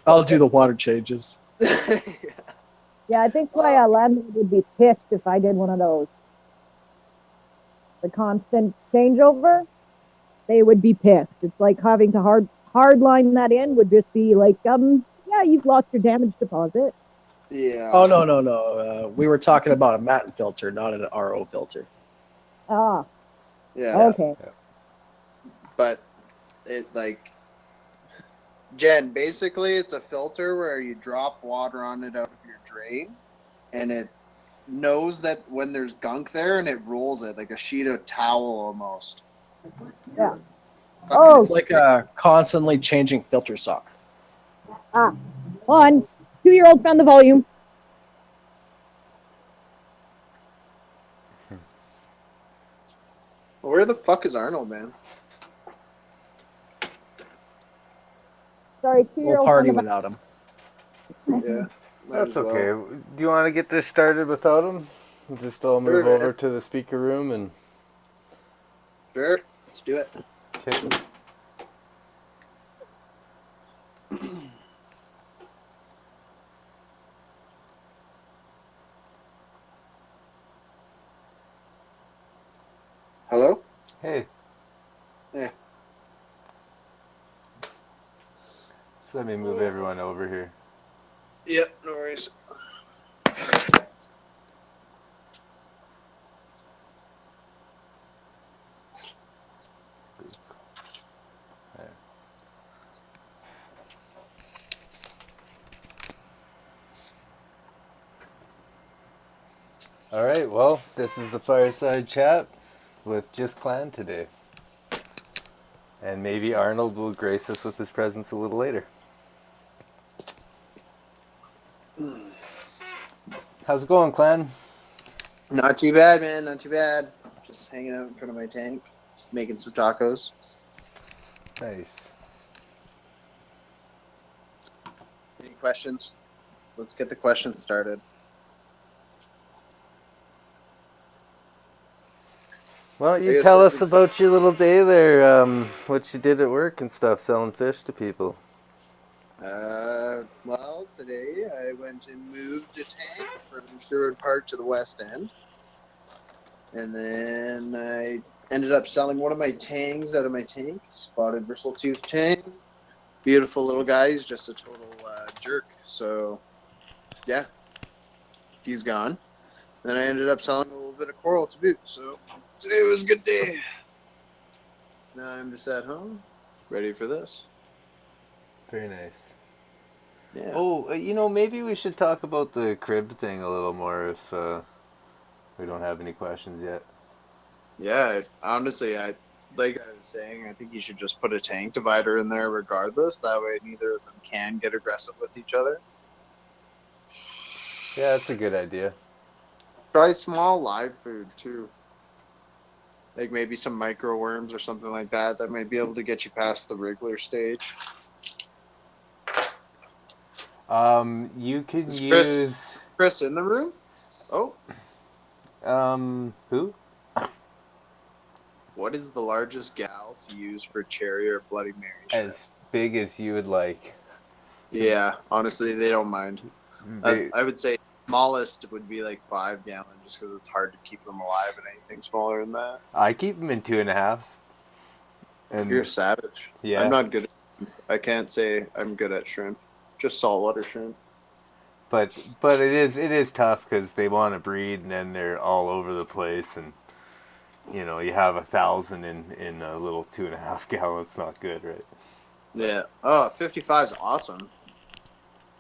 I'll do the water changes. Yeah, I think my landlord would be pissed if I did one of those. The constant changeover, they would be pissed. It's like having to hard line that in would just be like, yeah, you've lost your damage deposit. Oh Yeah. no no no! We were talking about a matte filter, not an RO filter. Ah, Yeah. Yeah. okay. But it like Jen, basically it's a filter where you drop water on it out of your drain and it knows that when there's gunk there and it rolls it like a sheet of towel almost. Yeah. Fucking Oh, It's like a constantly changing filter sock. ah, on. 2-year-old found the volume. where the fuck is Arnold, man? Sorry, We'll 2-year-old found party the without him. Yeah, might That's as well. okay. Do you want to get this started without him? Just all move Sure, over man. to the speaker room and. Sure, let's do it. Okay. Hello? Hey, Yeah. just let me move everyone over here. Yep, no worries. There. All right. Well, this is the Fireside Chat with just Kland today, and maybe Arnold will grace us with his presence a little later. How's it going, Kland? Not too bad, man. Not too bad. Just hanging out in front of my tank, making some tacos. Nice. Any questions? Let's get the questions started. Why don't I you guess tell I us could- about your little day there, what you did at work and stuff, selling fish to people. Well, today I went and moved a tank from Sherwood Park to the West End. And then I ended up selling one of my tangs out of my tank, spotted bristle-tooth tang. Beautiful little guy. He's just a total jerk. So, yeah, he's gone. Then I ended up selling a little bit of coral to boot. So today was a good day. Now I'm just at home, ready for this. Very nice. Yeah. Oh, maybe we should talk about the crib thing a little more if we don't have any questions yet. Yeah, honestly, like I was saying, I think you should just put a tank divider in there regardless. That way neither of them can get aggressive with each other. Yeah, that's a good idea. Try small live food too. Like maybe some micro worms or something like that that might be able to get you past the wriggler stage. You can Is use Chris in the room? Oh, who? what is the largest gal to use for cherry or Bloody Mary shrimp? As big as you would like. Yeah, honestly, they don't mind. They, I would say smallest would be like 5 gallon, just because it's hard to keep them alive in anything smaller than that. I keep them in 2.5s. And You're a savage. Yeah. I'm not good at shrimp. I can't say I'm good at shrimp. Just saltwater shrimp. but it is tough because they want to breed and then they're all over the place and you have 1,000 in a little 2.5 gallon. It's not good, right? Yeah. Oh, 55 is awesome.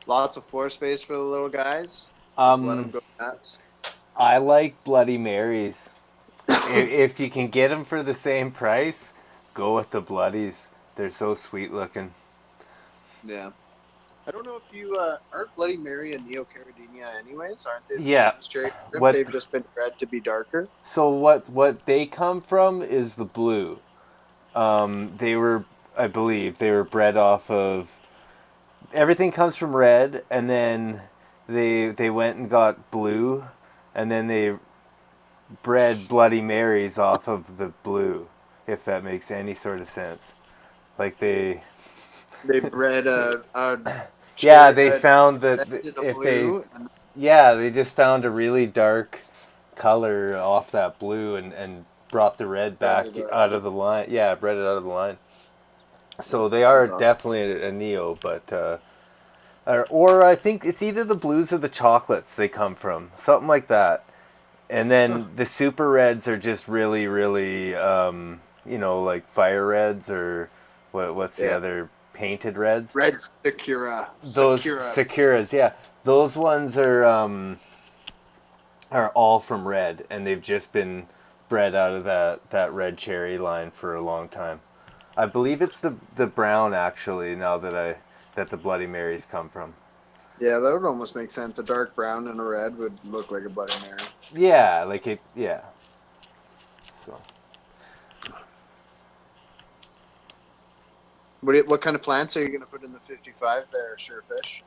Lots of floor space for the little guys. Just let them go nuts. I like Bloody Marys. if you can get them for the same price, go with the Bloodies. They're so sweet looking. Yeah. I don't know if you aren't Bloody Mary and Neocaridina anyways, aren't they? The Yeah. same as cherry shrimp? They've just been bred to be darker. So what they come from is the blue. They were, I believe, they were bred off of. Everything comes from red, and then they went and got blue, and then they bred Bloody Marys off of the blue. If that makes any sort of sense, like They bred a Yeah, cherry, they a found that red and a if they, blue, and yeah, they just found a really dark color off that blue and brought the red back bred it out of the line. Yeah, bred it out of the line. So they are that's awesome. definitely a neo, but or I think it's either the blues or the chocolates they come from, something like that. And Huh. then the super reds are just really, really, like fire reds or what's the Yeah, other painted reds? red Sakura, Those Sakura. Sakuras, yeah, those ones are all from red, and they've just been bred out of that red cherry line for a long time. I believe it's the brown actually. Now that the Bloody Marys come from. Yeah, that would almost make sense. A dark brown and a red would look like a Bloody Mary. Yeah, like it. Yeah. So What kind of plants are you going to put in the 55 there, Surefish?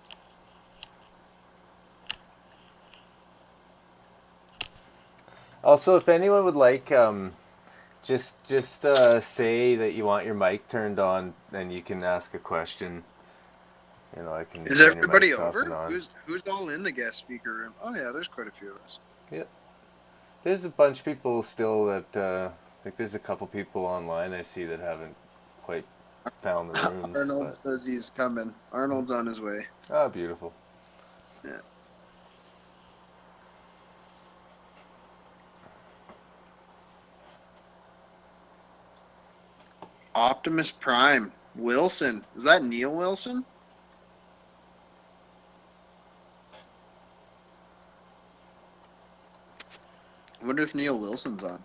also, if anyone would like, just say that you want your mic turned on, and you can ask a question. I can Is turn your everybody mics off and over? on. Who's all in the guest speaker room? Oh yeah, there's quite a few of us. Yeah. There's a bunch of people still that like there's a couple people online I see that haven't quite found the rooms, Arnold but says he's coming. Arnold's on his way. beautiful. Yeah. Optimus Prime. Wilson. Is that Neil Wilson? I wonder if Neil Wilson's on.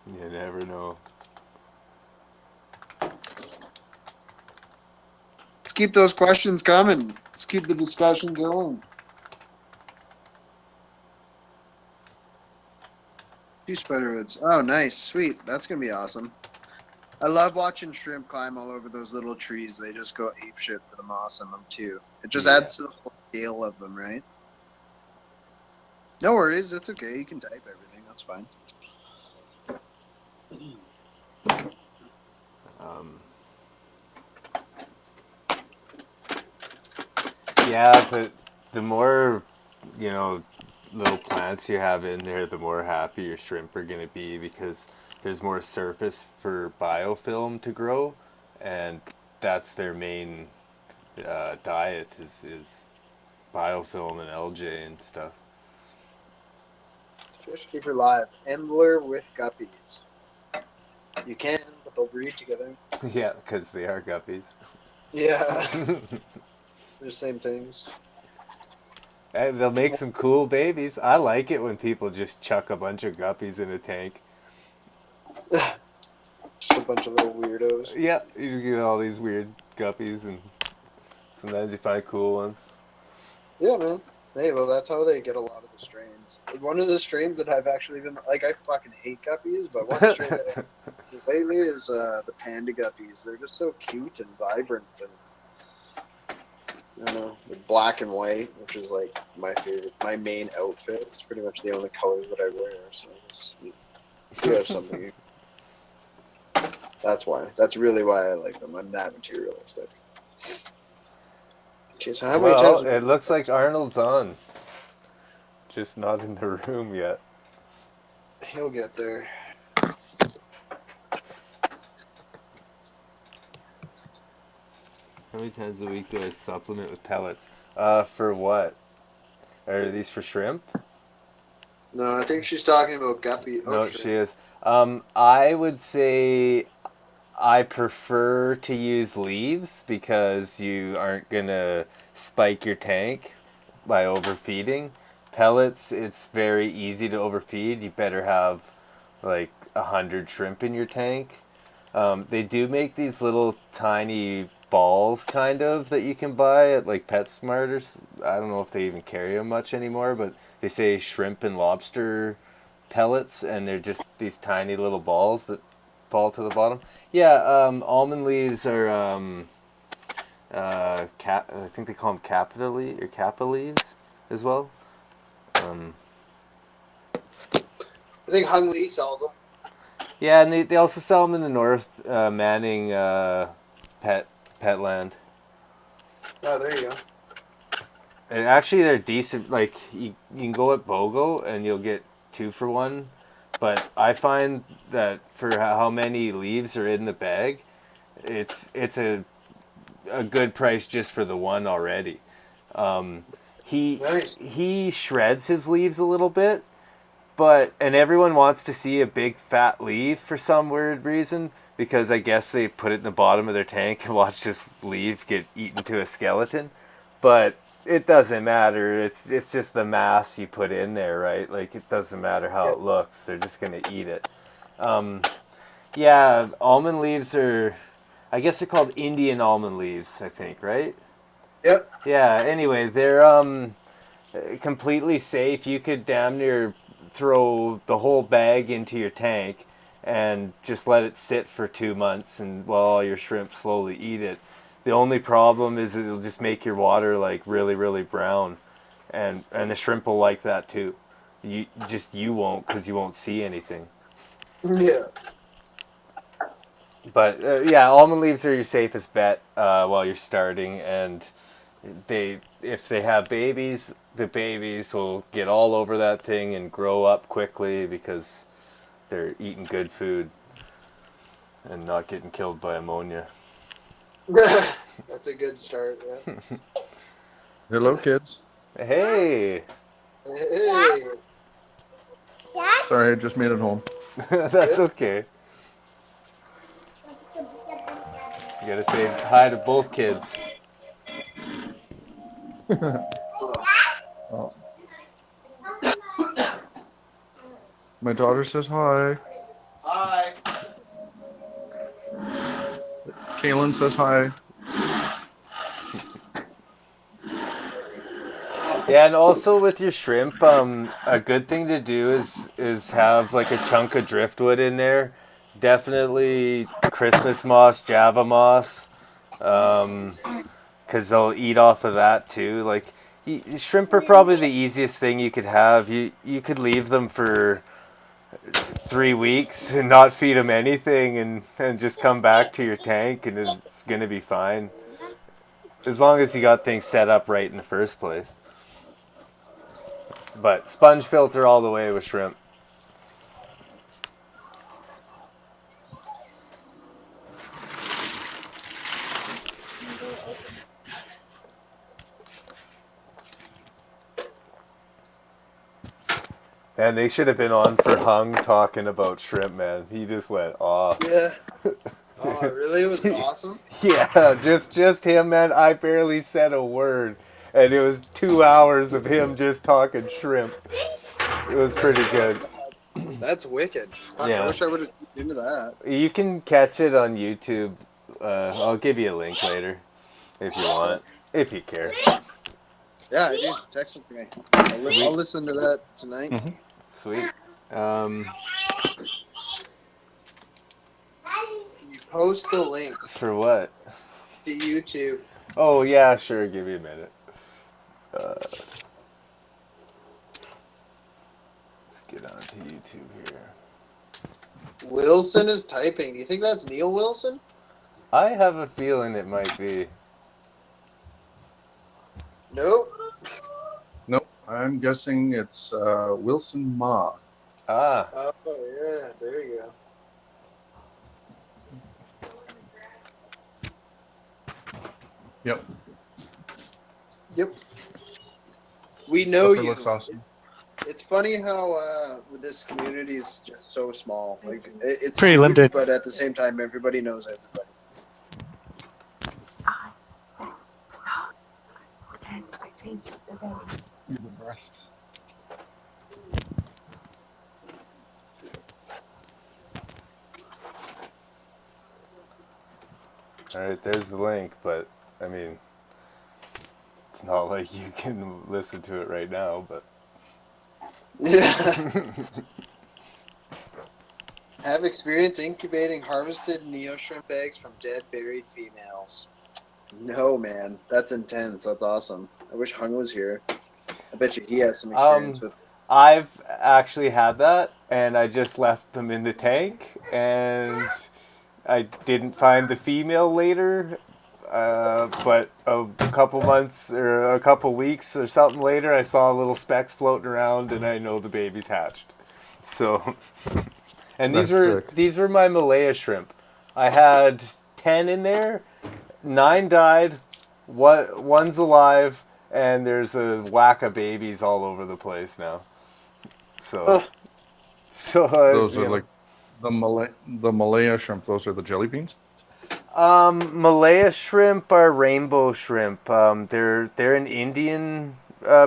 You never know. Let's keep those questions coming. Let's keep the discussion going. Two spiderwoods. Oh, nice. Sweet. That's going to be awesome. I love watching shrimp climb all over those little trees. They just go ape shit for the moss on them, too. It just adds to the whole scale of them, right? No worries. That's okay. You can type everything. That's fine. Yeah, the more little plants you have in there, the more happy your shrimp are going to be because there's more surface for biofilm to grow, and that's their main diet is biofilm and algae and stuff. Fish keeper live. Endler with guppies. You can, but they'll breed together. Yeah, because they are guppies. Yeah. They're the same things. And they'll make some cool babies. I like it when people just chuck a bunch of guppies in a tank. Just a bunch of little weirdos. Yeah, you just get all these weird guppies, and sometimes you find cool ones. Yeah, man. Hey, well, that's how they get a lot of the strains. One of the strains that I've actually been like, I fucking hate guppies, but one strain that I've lately is the panda guppies. They're just so cute and vibrant, and I don't know, they're black and white, which is like my favorite, my main outfit. It's pretty much the only colors that I wear. So I guess you have something. That's why. That's really why I like them. I'm that materialistic. Okay, so how many Well, times? it looks like Arnold's on. Just not in the room yet. He'll get there. How many times a week do I supplement with pellets? For what? Are these for shrimp? No, I think she's talking about guppy. Oh, No, shit. she is. I would say I prefer to use leaves because you aren't gonna spike your tank by overfeeding. Pellets, it's very easy to overfeed. You better have like 100 shrimp in your tank. They do make these little tiny balls, kind of, that you can buy at like PetSmart I don't know if they even carry them much anymore, but they say shrimp and lobster pellets, and they're just these tiny little balls that fall to the bottom. Yeah, almond leaves are I think they call them kappa leaves as well. I think Hung Lee sells them. Yeah, and they also sell them in the north. Manning Petland. Oh, there you go. And actually, they're decent. Like you can go at BOGO and you'll get 2 for 1. But I find that for how many leaves are in the bag, it's a good price just for the one already. Nice. He shreds his leaves a little bit, and everyone wants to see a big fat leaf for some weird reason, because I guess they put it in the bottom of their tank and watch this leaf get eaten to a skeleton. But it doesn't matter. It's just the mass you put in there, right? Like, it doesn't matter how it looks. They're just gonna eat it. Yeah, almond leaves are, I guess they're called Indian almond leaves, I think, right? Yep. Yeah, anyway, they're completely safe. You could damn near throw the whole bag into your tank and just let it sit for 2 months, and while all your shrimp slowly eat it. The only problem is it'll just make your water like really, really brown, and the shrimp will like that too. You won't, because you won't see anything. Yeah. But yeah, almond leaves are your safest bet while you're starting, and if they have babies, the babies will get all over that thing and grow up quickly because they're eating good food and not getting killed by ammonia. That's a good start. Yeah. Hello, kids. Hey, Hey. Sorry, I just made it home. that's okay. You gotta say hi to both kids. Oh. My daughter says hi. Hi. Kaylin says hi. Yeah, and also with your shrimp, a good thing to do is have like a chunk of driftwood in there. Definitely Christmas moss, Java moss, because they'll eat off of that too. Like shrimp are probably the easiest thing you could have. You could leave them for 3 weeks and not feed them anything, and just come back to your tank, and it's gonna be fine. As long as you got things set up right in the first place. But sponge filter all the way with shrimp. And they should have been on for Hung talking about shrimp, man. He just went off. Yeah. Oh, really? It was awesome. Yeah, just him, man. I barely said a word. And it was 2 hours of him just talking shrimp. It was pretty good. That's wicked. I Yeah. wish I would have into that. You can catch it on YouTube. I'll give you a link later if you want, if you care. Yeah, I do. Text it to me. I'll listen to that tonight. Mm-hmm. Sweet. You post the link For what? to YouTube. Oh, yeah, sure. Give me a minute. Let's get onto YouTube here. Wilson is typing. Do you think that's Neil Wilson? I have a feeling it might be. Nope. Nope. I'm guessing it's Wilson Ma. Ah, Oh, yeah. There you go. Yep. Yep. We know Supper you. looks awesome. It's funny how this community is just so small. Like it's Pretty huge, limited. but at the same time, everybody knows everybody. You're the best. alright, there's the link, but, I mean, it's not like you can listen to it right now, but... Yeah. Have experience incubating harvested neo shrimp eggs from dead buried females. No, man, that's intense. That's awesome. I wish Hung was here. I bet you he has some experience with. I've actually had that, and I just left them in the tank, and I didn't find the female later, but a couple months or a couple weeks or something later, I saw little specks floating around, and I know the baby's hatched. So, and That's sick. these were my Malaya shrimp. I had 10 in there, 9 died, one's alive, and there's a whack of babies all over the place now. So, Oh, Those are like the Malaya shrimp. Those are the jelly beans. Malaya shrimp are rainbow shrimp. They're an Indian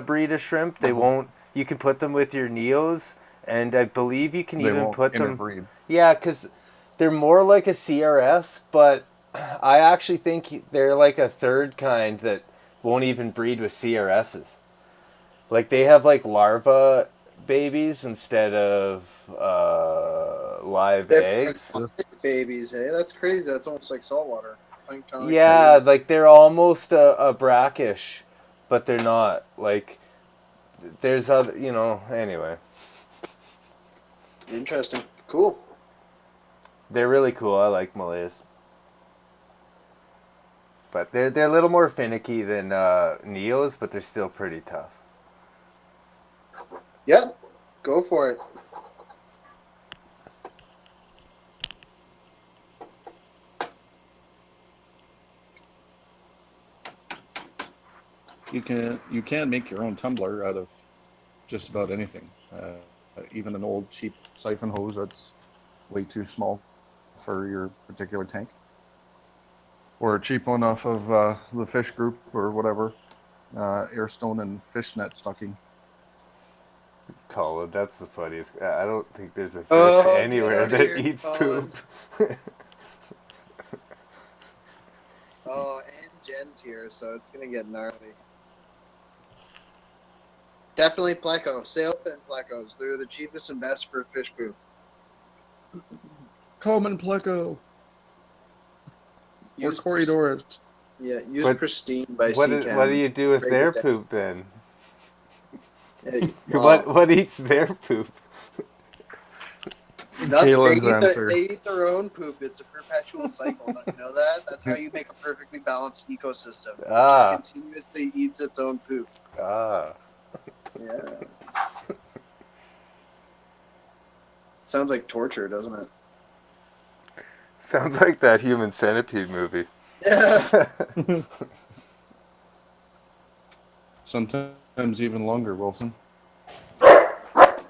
breed of shrimp. They won't. You can put them with your neos, and I believe you can They even won't put them. interbreed. Yeah, because they're more like a CRS, but I actually think they're like a third kind that won't even breed with CRSs. Like they have like larva babies instead of live they're eggs. babies, hey? That's crazy. That's almost like saltwater. Plankton. Yeah, like they're almost a brackish, but they're not. Like there's other, anyway. Interesting. Cool. They're really cool. I like Malays. But they're a little more finicky than Neos, but they're still pretty tough. Yep. Go for it. You can make your own tumbler out of just about anything. Even an old cheap siphon hose that's way too small for your particular tank, or a cheap one off of the fish group or whatever, airstone and fishnet stocking. Colin, that's the funniest. I don't think there's a fish Oh, anywhere get outta that here, eats Colin. poop. Oh, and Jen's here, so it's gonna get gnarly. Definitely pleco. Sailfin plecos. They're the cheapest and best for fish poop. Common pleco or Use corridors. Yeah, use But pristine by what Seacam. do you do with Break their it down. poop then? Yeah, well, What eats their poop? nothing. Kalen's answer. They eat their own poop. It's a perpetual cycle. Don't you know that? That's how you make a perfectly balanced ecosystem. It Ah. just continuously eats its own poop. Ah. Yeah. Sounds like torture, doesn't it? Sounds like that Human Centipede movie. Yeah. Sometimes even longer, Wilson. And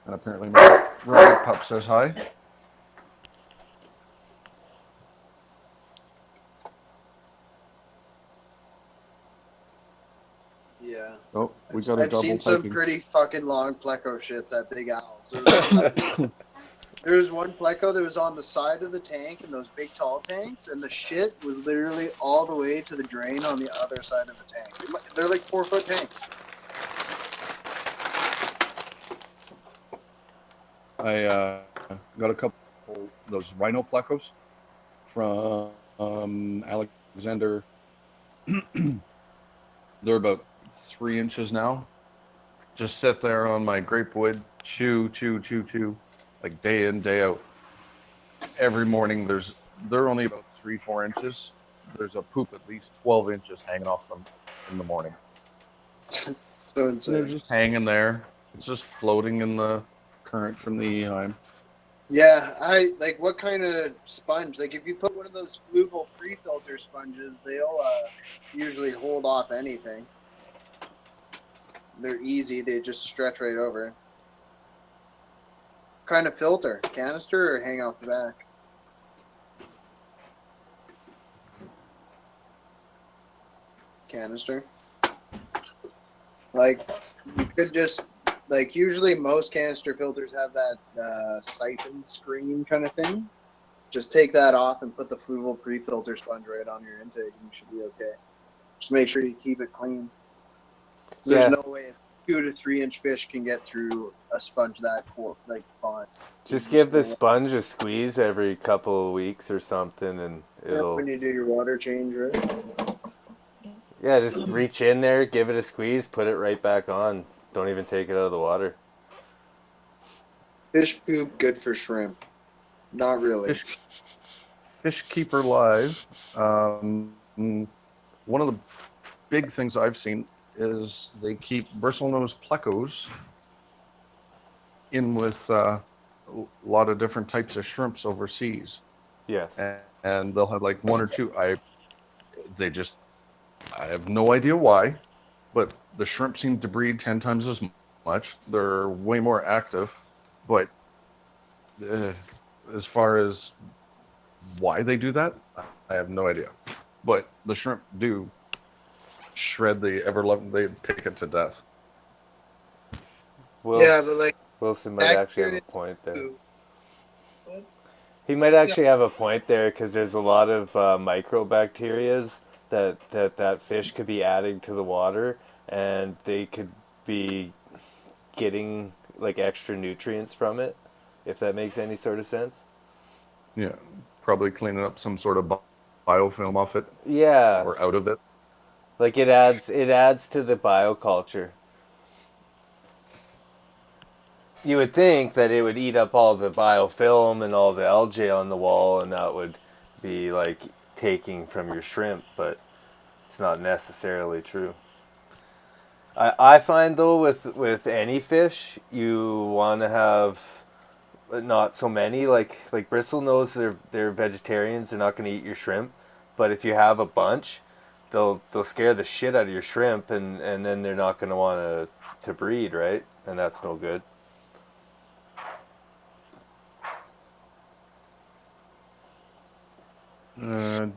apparently my Robert Pup says hi. Yeah. Oh, we got a I've double seen some typing. pretty fucking long pleco shits at Big Owls. There was one pleco that was on the side of the tank in those big tall tanks, and the shit was literally all the way to the drain on the other side of the tank. They're like 4-foot tanks. I got a couple of those rhino plecos from Alexander. They're about 3 inches now. Just sit there on my grape wood, chew, like day in, day out. Every morning they're only about 3-4 inches. There's a poop at least 12 inches hanging off them in the morning. So They're insane. just hanging there. It's just floating in the current from the Eheim. Yeah, I like what kind of sponge? Like if you put one of those fluval pre-filter sponges, they'll usually hold off anything. They're easy; they just stretch right over. Kind of filter? Canister or hang off the back? Canister. Like you could just usually most canister filters have that siphon screen kind of thing. Just take that off and put the fluval pre-filter sponge right on your intake, and you should be okay. Just make sure you keep it clean. There's no way a 2 to 3 inch fish can get through a sponge that fine. Just give the sponge a squeeze every couple of weeks or something, and it'll. When you do your water change, right? Yeah, just reach in there, give it a squeeze, put it right back on. Don't even take it out of the water. Fish poop good for shrimp. Not really. Fish Keeper Live. One of the big things I've seen is they keep bristlenose plecos in with a lot of different types of shrimps overseas, Yes. and they'll have like one or two. I have no idea why, but the shrimp seem to breed 10 times as much. They're way more active, but uh, as far as why they do that, I have no idea. But the shrimp do shred the ever loving. They pick it to death. Yeah, but like Wilson might actually have a bacteria point there. too. What? He might actually have a point there because there's a lot of microbacterias that fish could be adding to the water, and they could be getting like extra nutrients from it, if that makes any sort of sense. Yeah, probably cleaning up some sort of biofilm off it Yeah, or out of it. like it adds to the bioculture. You would think that it would eat up all the biofilm and all the algae on the wall, and that would be like taking from your shrimp, but it's not necessarily true. I find though with any fish, you want to have not so many. Like bristlenose, they're vegetarians. They're not going to eat your shrimp, but if you have a bunch, they'll scare the shit out of your shrimp, and then they're not going to want to breed, right? And that's no good.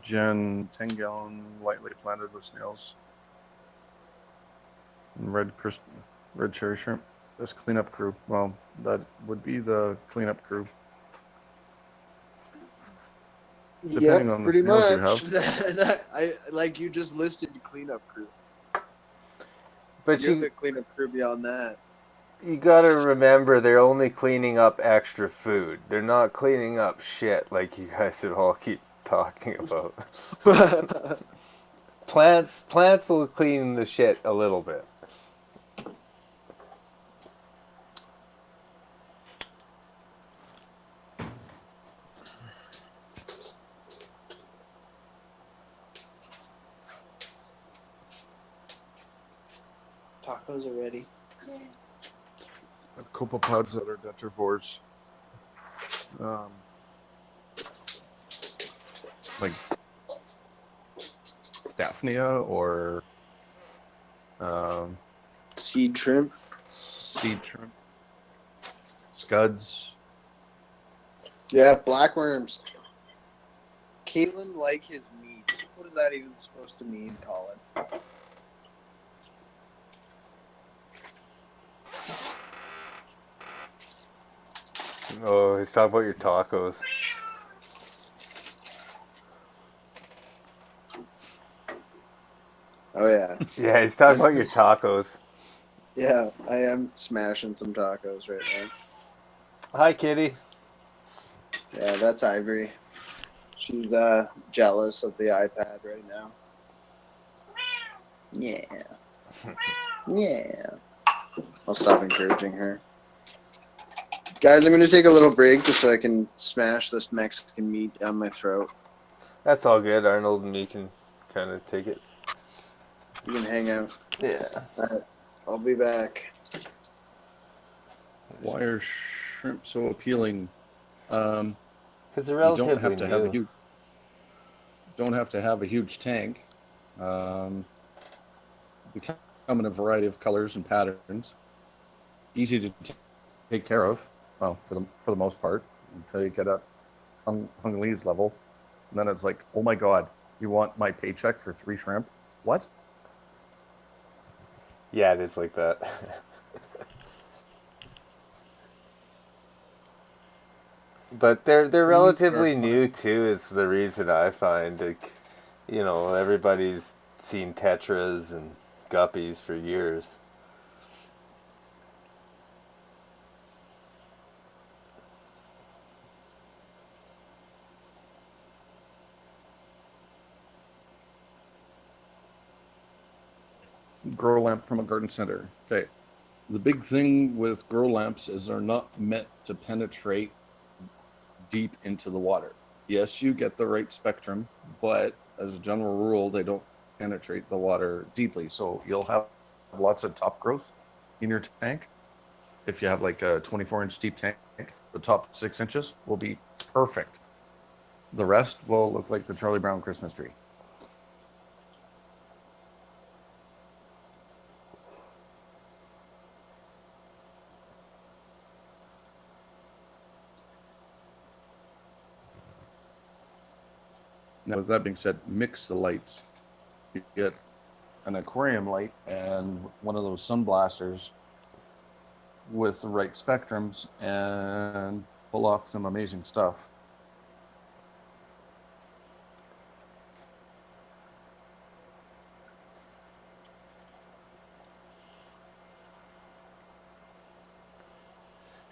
Jen, 10-gallon, lightly planted with snails. And red cherry shrimp. This cleanup crew. Well, that would be the cleanup crew. Depending Yep, on the pretty snails you much. have. I like you just listed cleanup crew. But You're the cleanup crew beyond that. you gotta remember they're only cleaning up extra food. They're not cleaning up shit like you guys would all keep talking about. Plants will clean the shit a little bit. Tacos are ready. Copepods that are detrivores. Like Daphnia or Seed shrimp. seed shrimp, scuds. Yeah, blackworms. Caitlin like his meat. What is that even supposed to mean, Colin? Oh, he's talking about your tacos. Oh yeah. Yeah, he's talking about your tacos. Yeah, I am smashing some tacos right now. Hi, kitty. Yeah, that's Ivory. She's jealous of the iPad right now. Yeah. Yeah. I'll stop encouraging her. Guys, I'm going to take a little break just so I can smash this Mexican meat down my throat. That's all good. Arnold and me can kind of take it. You can hang out. Yeah. I'll be back. Why are shrimp so appealing? Because they're You don't relatively have to have a new. huge. Don't have to have a huge tank. They come in a variety of colors and patterns. Easy to take care of. Well, for the most part, until you get up hung leads level, and then it's like, oh my god, you want my paycheck for 3 shrimp? What? Yeah, it is like that. But they're relatively new too. Is the reason I find, like, everybody's seen tetras and guppies for years. Grow lamp from a garden center. Okay. The big thing with grow lamps is they're not meant to penetrate deep into the water. Yes, you get the right spectrum, but as a general rule, they don't penetrate the water deeply. So you'll have lots of top growth in your tank. If you have like a 24-inch deep tank, the top 6 inches will be perfect. The rest will look like the Charlie Brown Christmas tree. Now, with that being said, mix the lights. You get an aquarium light and one of those sun blasters with the right spectrums and pull off some amazing stuff.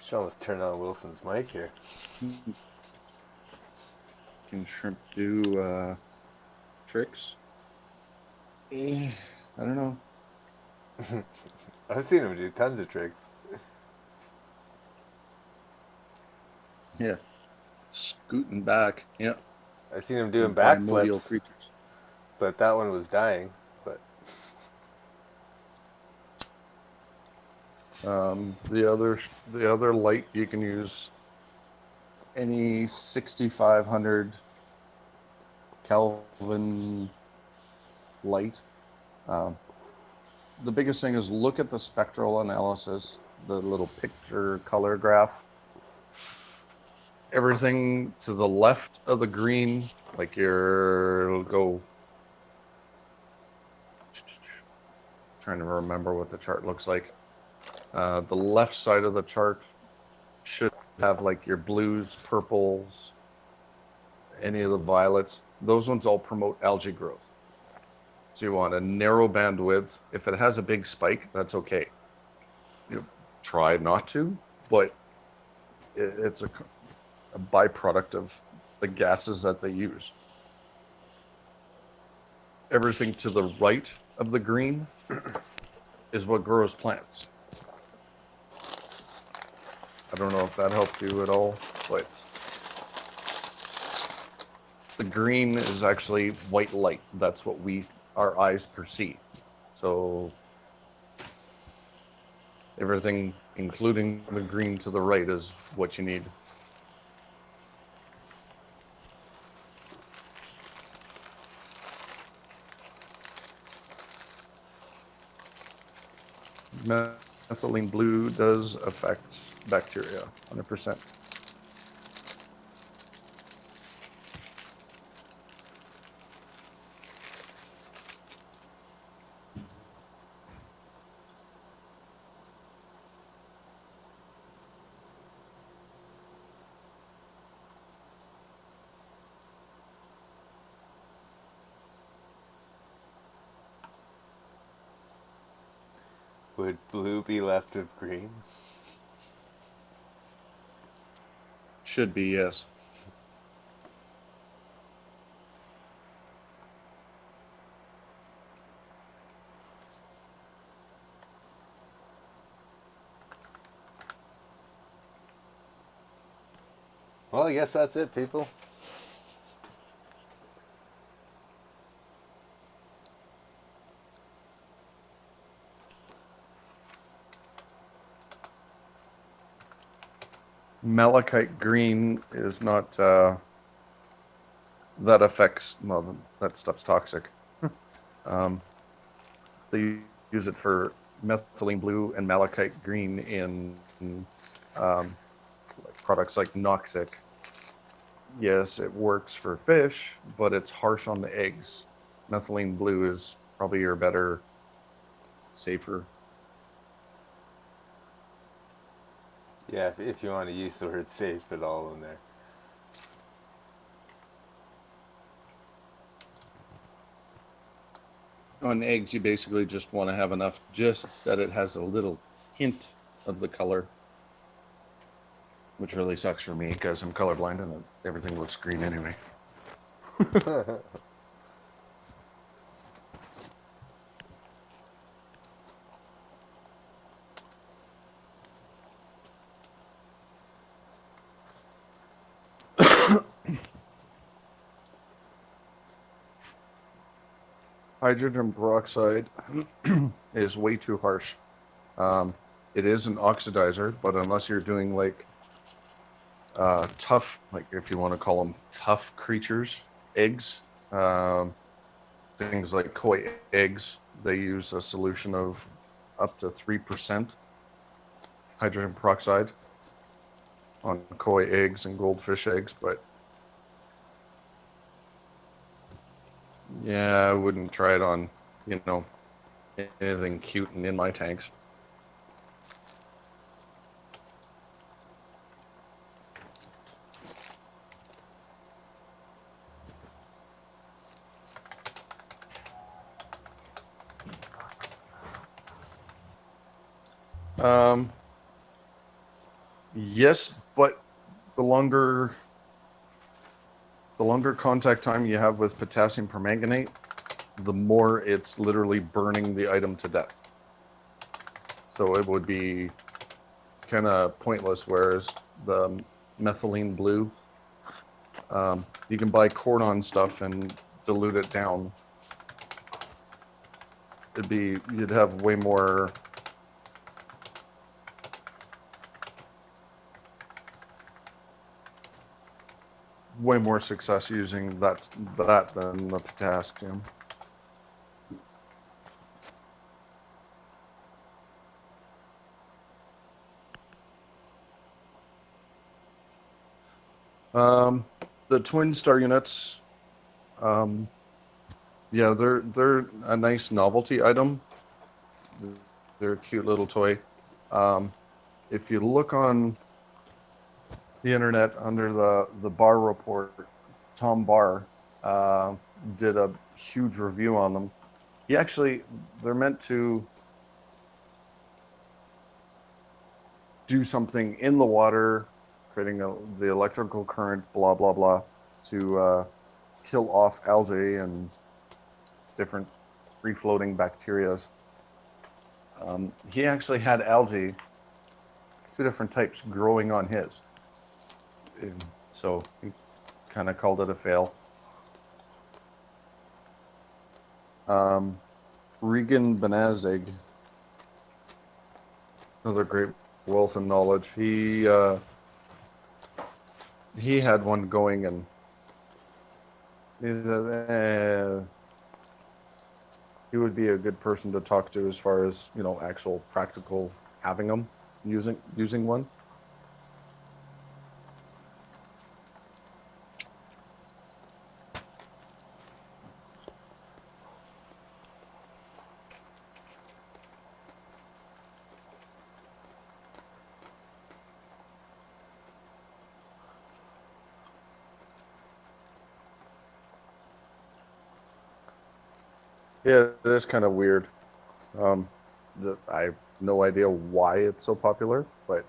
Should almost turn on Wilson's mic here. Can shrimp do tricks? I don't know. I've seen him do tons of tricks. Yeah, scooting back. Yeah, I've seen him doing primordial backflips, creatures. but that one was dying. But The other light, you can use any 6500 Kelvin light. The biggest thing is look at the spectral analysis, the little picture color graph. Everything to the left of the green, like it'll go. Trying to remember what the chart looks like. The left side of the chart should have like your blues, purples, any of the violets. Those ones all promote algae growth. So you want a narrow bandwidth. If it has a big spike, that's okay. You try not to, but it's a byproduct of the gases that they use. Everything to the right of the green is what grows plants. I don't know if that helped you at all, but the green is actually white light. That's what our eyes perceive. So everything, including the green to the right, is what you need. Methylene blue does affect bacteria, 100%. would blue be left of green? Should be, yes. Well, I guess that's it, people. Malachite green is not, that affects, well, that stuff's toxic. They use it for methylene blue and malachite green in like products like Noxic. Yes, it works for fish, but it's harsh on the eggs. Methylene blue is probably your better, safer. Yeah, if you want to use the word safe at all in there. On eggs, you basically just want to have enough just that it has a little hint of the color, which really sucks for me because I'm colorblind and everything looks green anyway. hydrogen peroxide is way too harsh. It is an oxidizer, but unless you're doing like tough, like if you want to call them tough creatures, eggs, things like koi eggs, they use a solution of up to 3% hydrogen peroxide on koi eggs and goldfish eggs, but yeah, I wouldn't try it on, anything cute and in my tanks. Yes, but the longer contact time you have with potassium permanganate, the more it's literally burning the item to death. So it would be kind of pointless, whereas the methylene blue, you can buy cordon stuff and dilute it down. You'd have way more success using that than the potassium. The twin star units, yeah, they're a nice novelty item. They're a cute little toy. If you look on the internet under the Barr report, Tom Barr did a huge review on them. They're meant to do something in the water, creating the electrical current, blah, blah, blah, to kill off algae and different free-floating bacterias. He actually had algae, 2 different types, growing on his. And so he kind of called it a fail. Regan Benazig, another great wealth of knowledge. He had one going, and he said, he would be a good person to talk to as far as actual practical having them using one. Yeah, it is kind of weird. I have no idea why it's so popular, but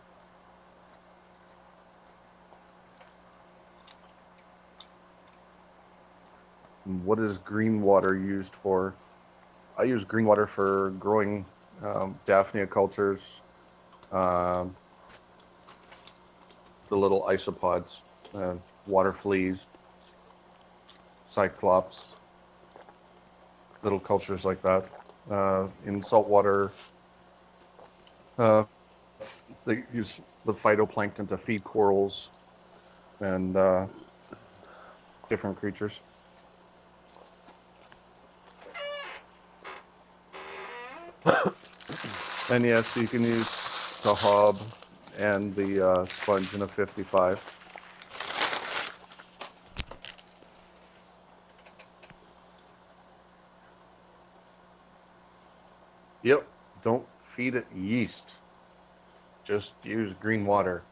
what is green water used for? I use green water for growing Daphnia cultures, the little isopods, water fleas, cyclops, little cultures like that. In saltwater, they use the phytoplankton to feed corals and different creatures. And yes, you can use the hob and the sponge in a 55. Yep, don't feed it yeast. Just use green water.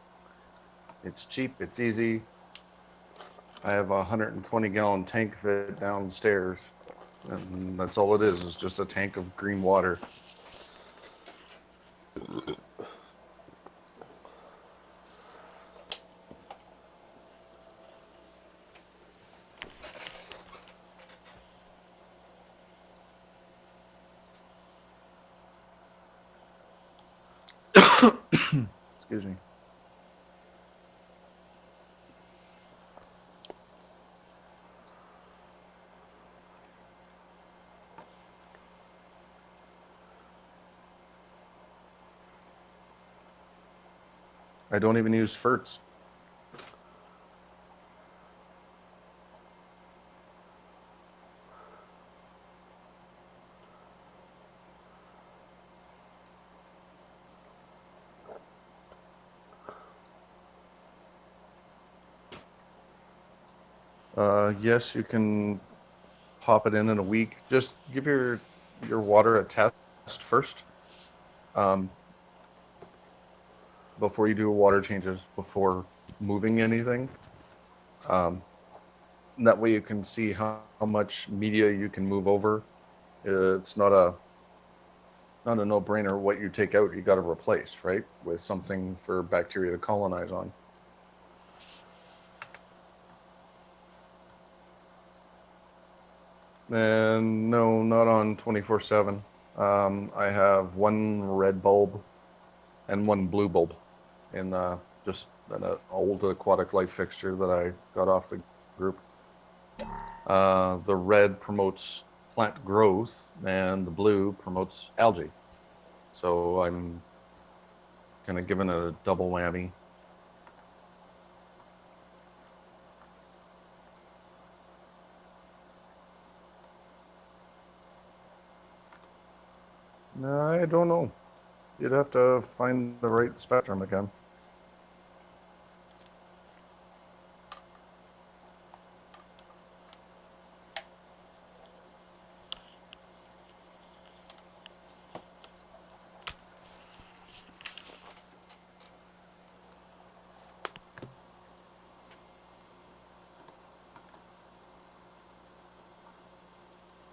It's cheap, it's easy. I have a 120-gallon tank fit downstairs, and that's all it is just a tank of green water. Excuse me. I don't even use ferts. Yes, you can pop it in a week. Just give your water a test first, um, before you do water changes, before moving anything. Um, that way you can see how much media you can move over. It's not a no-brainer. What you take out, you got to replace, right? With something for bacteria to colonize on. And no, not on 24/7. I have one red bulb and one blue bulb in just an old aquatic life fixture that I got off the group. The red promotes plant growth and the blue promotes algae. So I'm kind of given a double whammy. No, I don't know. You'd have to find the right spectrum again.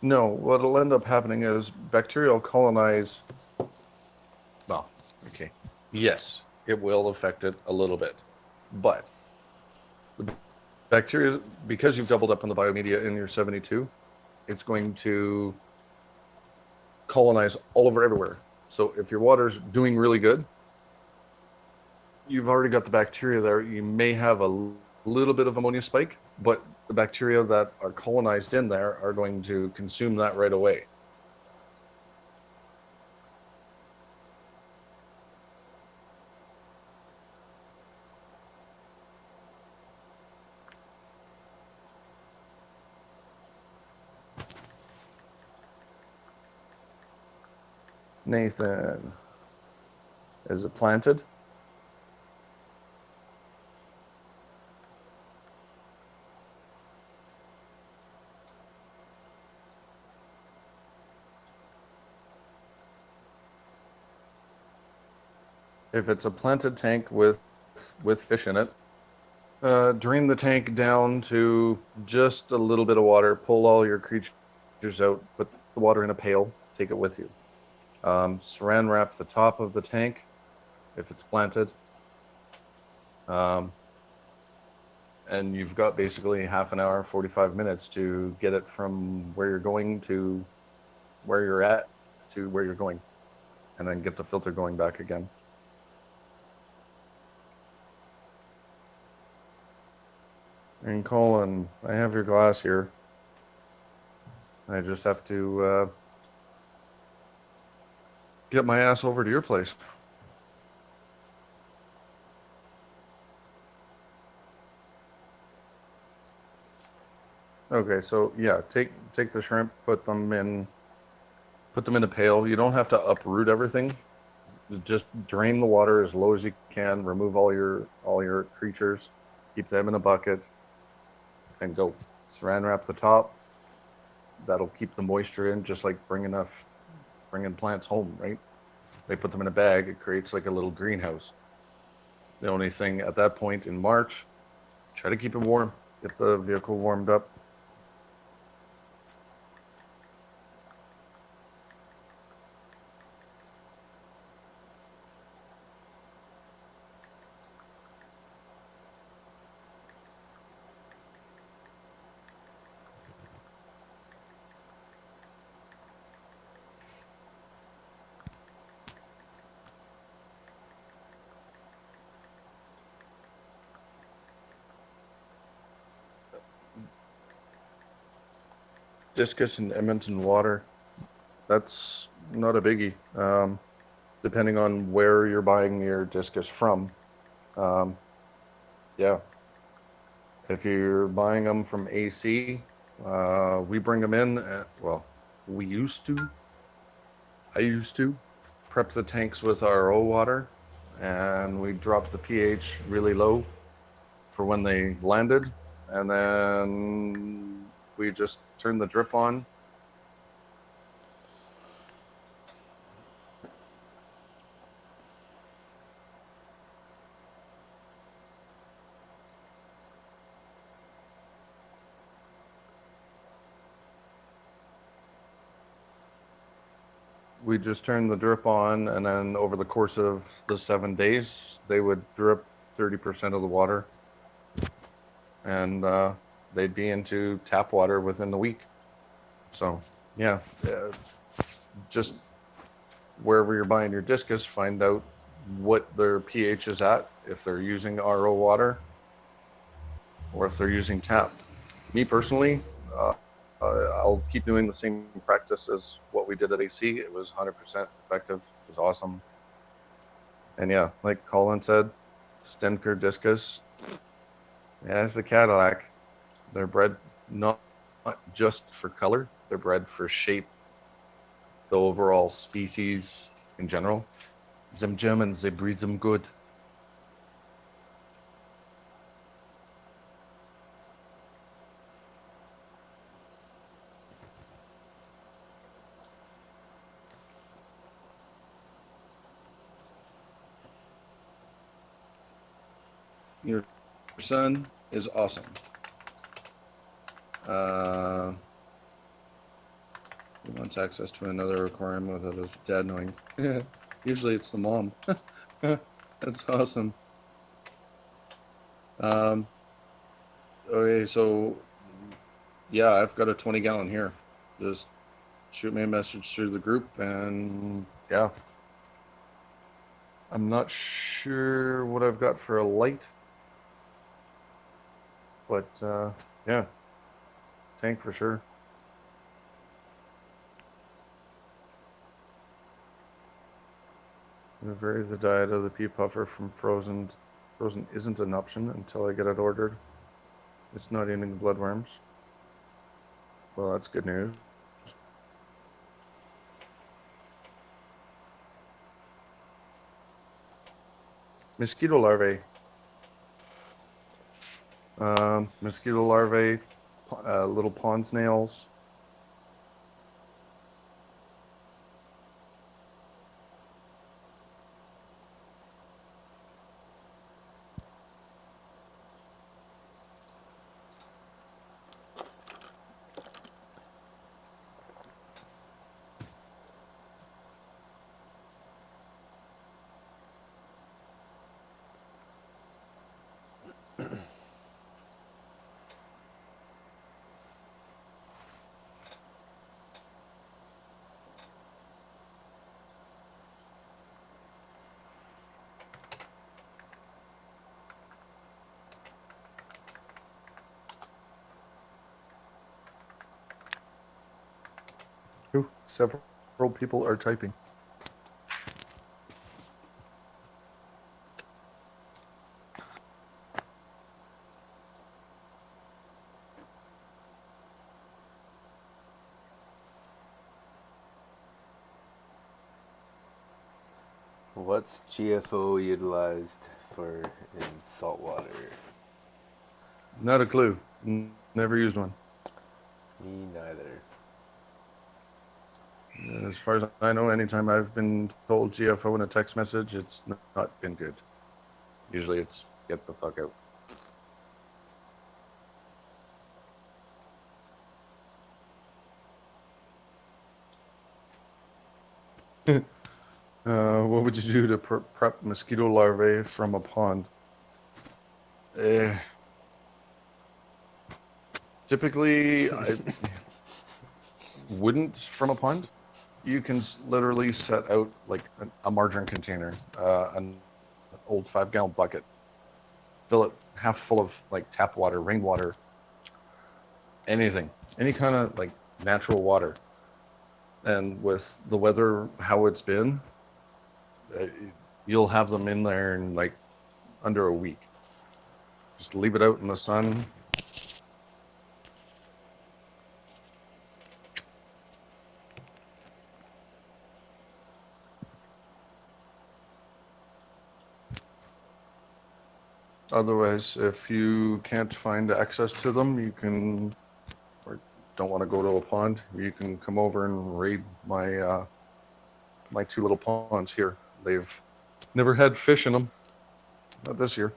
No, what'll end up happening is bacteria will colonize. Well, okay. Yes, it will affect it a little bit. But the bacteria, because you've doubled up on the biomedia in your 72, it's going to colonize all over everywhere. So if your water's doing really good, you've already got the bacteria there. You may have a little bit of ammonia spike, but the bacteria that are colonized in there are going to consume that right away. Nathan, is it planted? If it's a planted tank with fish in it, drain the tank down to just a little bit of water. Pull all your creatures out. Put the water in a pail. Take it with you. Saran wrap the top of the tank if it's planted. And you've got basically half an hour, 45 minutes to get it from where you're going to where you're at to where you're going, and then get the filter going back again. And Colin, I have your glass here. I just have to get my ass over to your place. Okay, so yeah, take the shrimp, put them in a pail. You don't have to uproot everything. Just drain the water as low as you can. Remove all your creatures. Keep them in a bucket, and go. Saran wrap the top. That'll keep the moisture in, just like bringing plants home, right? They put them in a bag. It creates like a little greenhouse. The only thing at that point in March, try to keep it warm. Get the vehicle warmed up. Discus and Edmonton water, that's not a biggie. Depending on where you're buying your discus from, Yeah. If you're buying them from AC, we bring them in. Well, we used to. I used to prep the tanks with RO water, and we drop the pH really low for when they landed, and then we just turn the drip on. We just turn the drip on, and then over the course of the 7 days, they would drip 30% of the water, and they'd be into tap water within the week. So, yeah, just wherever you're buying your discus, find out what their pH is at, if they're using RO water or if they're using tap. Me personally, uh, I'll keep doing the same practice as what we did at AC. It was 100% effective. It was awesome. And yeah, like Colin said, Stenker discus, yeah, it's a Cadillac. They're bred not just for color, they're bred for shape, the overall species in general. Them Germans, they breed them good. Your son is awesome. He wants access to another aquarium without his dad knowing. Usually it's the mom. That's awesome. Okay, so yeah, I've got a 20-gallon here. Just shoot me a message through the group, and yeah. I'm not sure what I've got for a light, but yeah, tank for sure. Vary the diet of the pea puffer from frozen. Frozen isn't an option until I get it ordered. It's not eating the bloodworms. Well, that's good news. Mosquito larvae. Mosquito larvae, little pond snails. Ooh, several people are typing. What's GFO utilized for in saltwater? Not a clue. Never used one. Me neither. As far as I know, anytime I've been told GFO in a text message, it's not been good. Usually it's get the fuck out. What would you do to prep mosquito larvae from a pond? Typically, I wouldn't from a pond. You can literally set out like a margarine container, an old 5-gallon bucket, fill it half full of like tap water, rainwater, anything, any kind of like natural water. And with the weather, how it's been, uh, you'll have them in there in like under a week. Just leave it out in the sun. Otherwise, if you can't find access to them, you can, or don't want to go to a pond, you can come over and raid my my 2 little ponds here. They've never had fish in them, not this year.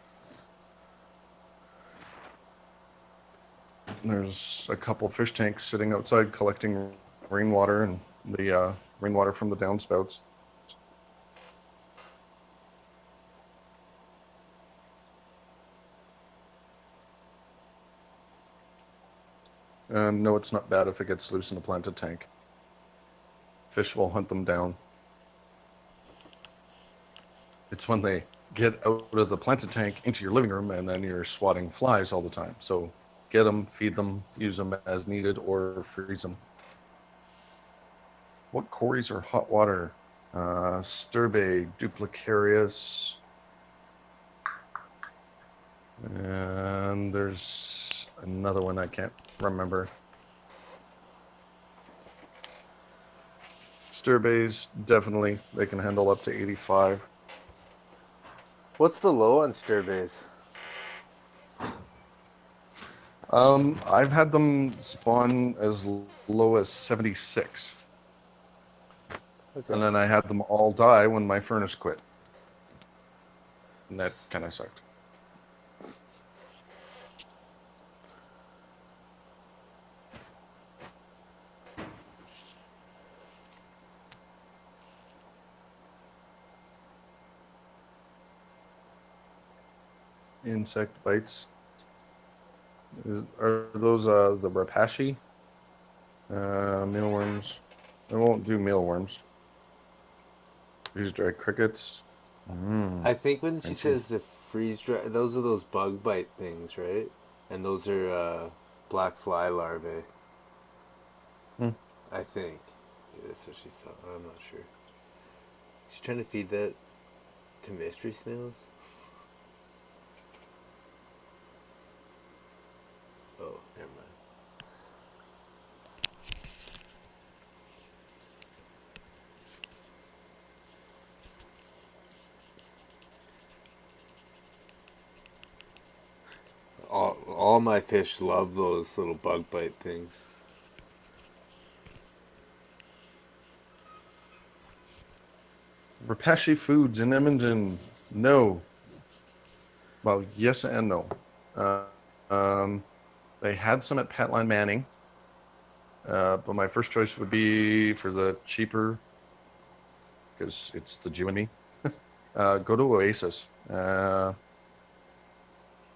There's a couple fish tanks sitting outside collecting rainwater and the rainwater from the downspouts. And no, it's not bad if it gets loose in a planted tank. Fish will hunt them down. It's when they get out of the planted tank into your living room and then you're swatting flies all the time. So get them, feed them, use them as needed, or freeze them. What cories are hot water? Sturbe, Duplicarius, and there's another one I can't remember. Sturbays, definitely, they can handle up to 85. What's the low on sturbays? I've had them spawn as low as 76. Okay. And then I had them all die when my furnace quit. And that kind of sucked. Insect bites. Are those the rapashi? Mealworms. I won't do mealworms. These dried crickets. I think when she Thank you. says the freeze dry, those are those bug bite things, right? And those are black fly larvae. Hmm. I think that's what she's talking. I'm not sure. She's trying to feed that to mystery snails. Oh, never mind. All my fish love those little bug bite things. Rapashi Foods in Edmonton. No. Well, yes and no. They had some at Petland Manning. But my first choice would be for the cheaper, because it's the Jew and me. Go to Oasis.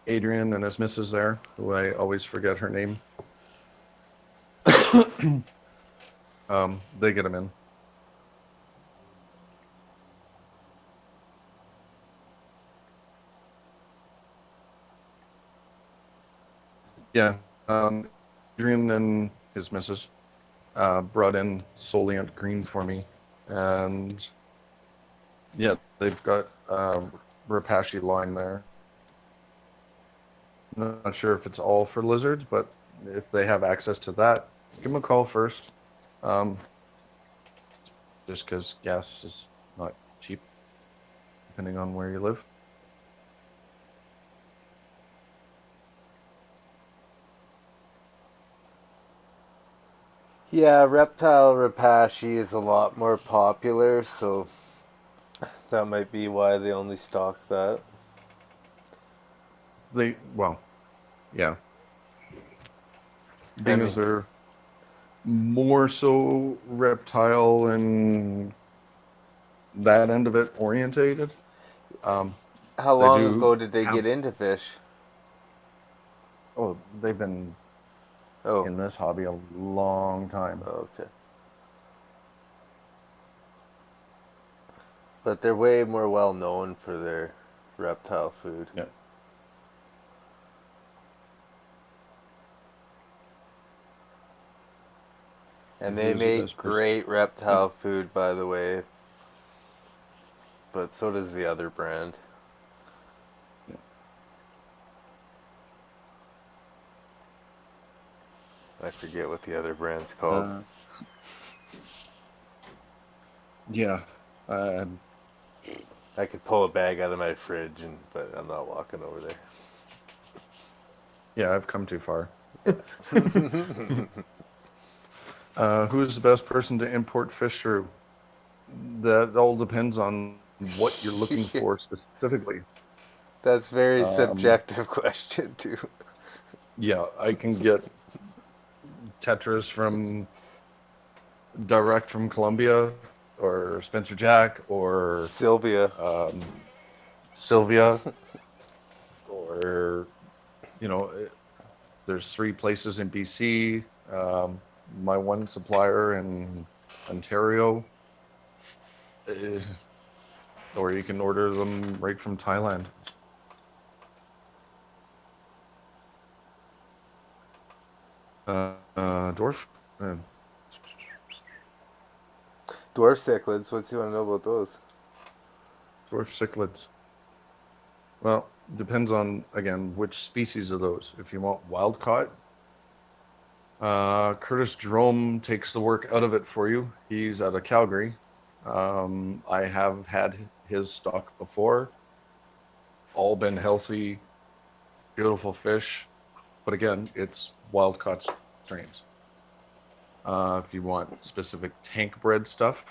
Adrian and his missus there, who I always forget her name. They get them in. Yeah, Adrian and his missus brought in Soliant Green for me, and yeah, they've got Rapashi line there. Not sure if it's all for lizards, but if they have access to that, give them a call first. Just because gas is not cheap, depending on where you live. Yeah, reptile rapashi is a lot more popular, so that might be why they only stock that. Well, yeah. I Being mean- as they're more so reptile and that end of it orientated. How They long do ago did they have- get into fish? Oh, they've been Oh, in this hobby a long time. okay. But they're way more well known for their reptile food. Yeah. And Who they is it make that's pers- great reptile food, by the way. But so does the other brand. I forget what the other brand's called. Yeah. I could pull a bag out of my fridge, but I'm not walking over there. Yeah, I've come too far. Who's the best person to import fish through? That all depends on what you're looking for specifically. That's a very Um, subjective question, too. yeah, I can get tetras from direct from Colombia or Spencer Jack or Sylvia. Sylvia or you know, there's 3 places in BC. My one supplier in Ontario, uh, or you can order them right from Thailand. Dwarf, Dwarf cichlids. What do you want to know about those? dwarf cichlids. Well, depends on again which species of those. If you want wild caught, Curtis Jerome takes the work out of it for you. He's out of Calgary. I have had his stock before. All been healthy, beautiful fish. But again, it's wild caught strains. If you want specific tank bred stuff,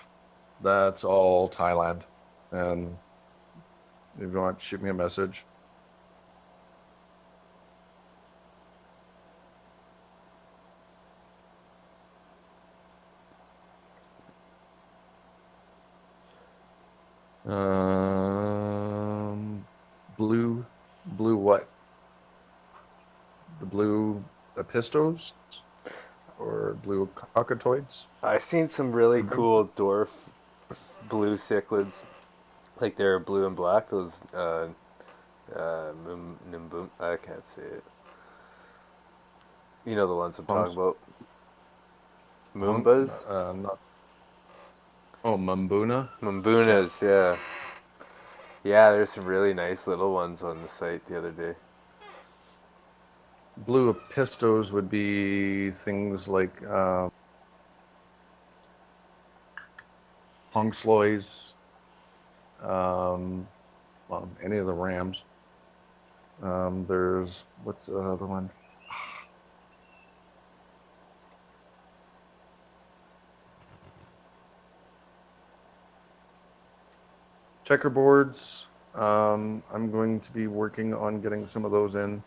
that's all Thailand. And if you want, shoot me a message. Blue what? The blue epistos or blue cockatoids? I've seen some really cool dwarf blue cichlids. Like they're blue and black. Those, I can't say it. You know the ones I'm talking about. Moombas? Not. Oh, Mambuna. Mambunas, yeah. Yeah, there's some really nice little ones on the site the other day. Blue epistos would be things like Hongsloys, well, any of the rams. There's what's the other one? Checkerboards. I'm going to be working on getting some of those in.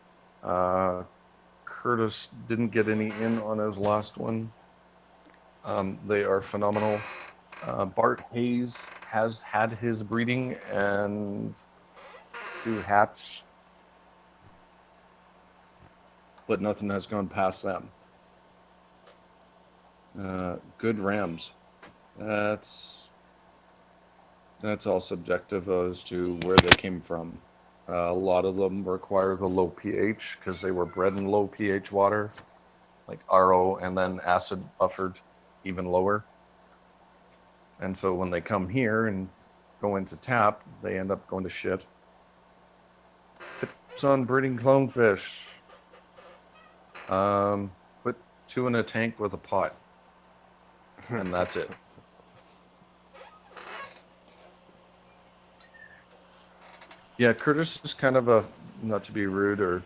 Curtis didn't get any in on his last one. They are phenomenal. Bart Hayes has had his breeding and to hatch, but nothing has gone past them. Good rams. That's all subjective as to where they came from. A lot of them require the low pH because they were bred in low pH water, like RO, and then acid buffered even lower. And so when they come here and go into tap, they end up going to shit. Tips on breeding clownfish. Put 2 in a tank with a pot, and that's it. Yeah, Curtis is kind of a, not to be rude or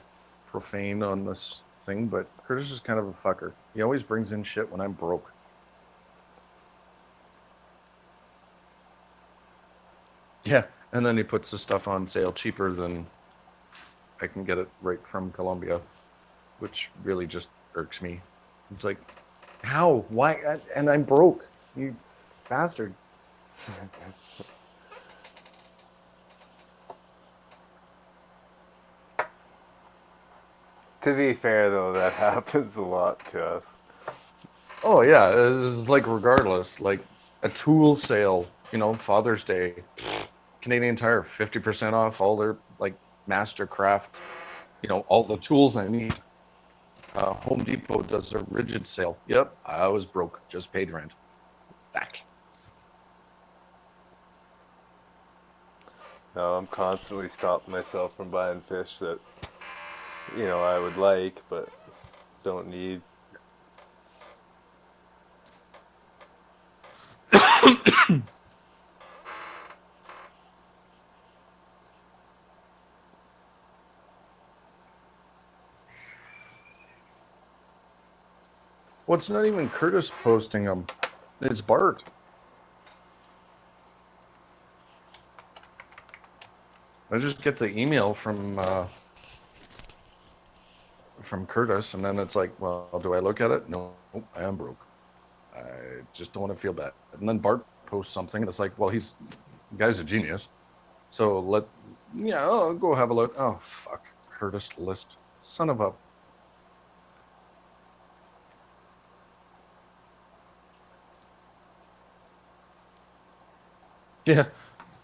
profane on this thing, but Curtis is kind of a fucker. He always brings in shit when I'm broke. Yeah, and then he puts the stuff on sale cheaper than I can get it right from Colombia, which really just irks me. It's like, how? Why? And I'm broke. You bastard. To be fair, though, that happens a lot to us. Oh yeah, it's like regardless, like a tool sale, Father's Day, Canadian Tire 50% off all their like Mastercraft, all the tools I need. Home Depot does a rigid sale. Yep, I was broke, just paid rent. Back. No, I'm constantly stopping myself from buying fish that, I would like, but don't need. Well, it's not even Curtis posting them. It's Bart. I just get the email from Curtis, and then it's like, well, do I look at it? No, I am broke. I just don't want to feel bad. And then Bart posts something, and it's like, well, the guy's a genius. So I'll go have a look. Oh, fuck. Curtis list. Son of a. Yeah.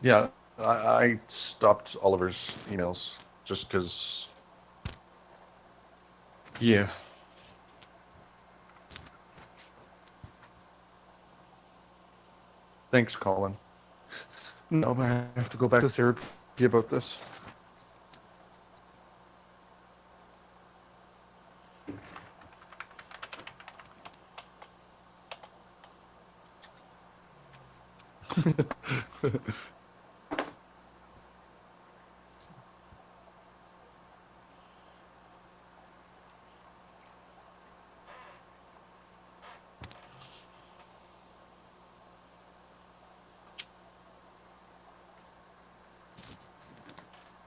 Yeah. I stopped Oliver's emails just because. Yeah. Thanks, Colin. No, I have to go back to therapy about this.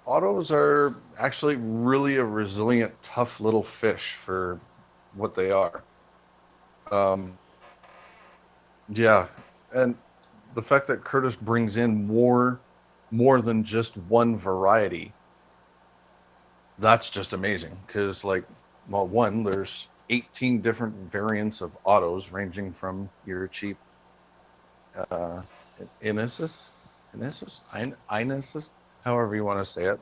Ottos are actually really a resilient, tough little fish for what they are. Yeah, and the fact that Curtis brings in more than just one variety, that's just amazing. Because there's 18 different variants of Ottos, ranging from your cheap uh, Inesis, Inesis, however you want to say it,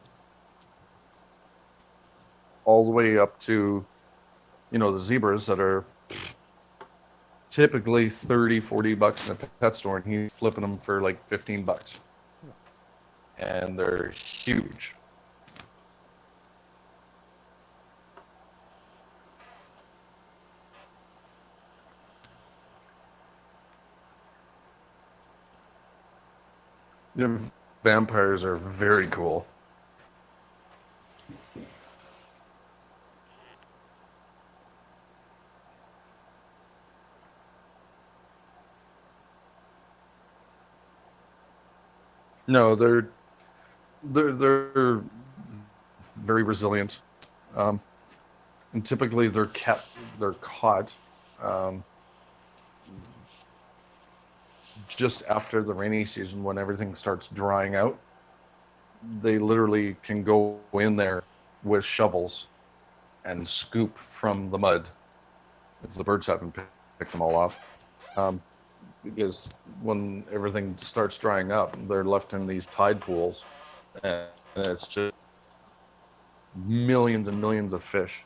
all the way up to the zebras that are typically 30-40 bucks in a pet store, and he's flipping them for like 15 bucks, and they're huge. The vampires are very cool. No, they're very resilient, and typically they're caught um, just after the rainy season when everything starts drying out. They literally can go in there with shovels and scoop from the mud, as the birds haven't picked them all off. Because when everything starts drying up, they're left in these tide pools, and it's just millions and millions of fish.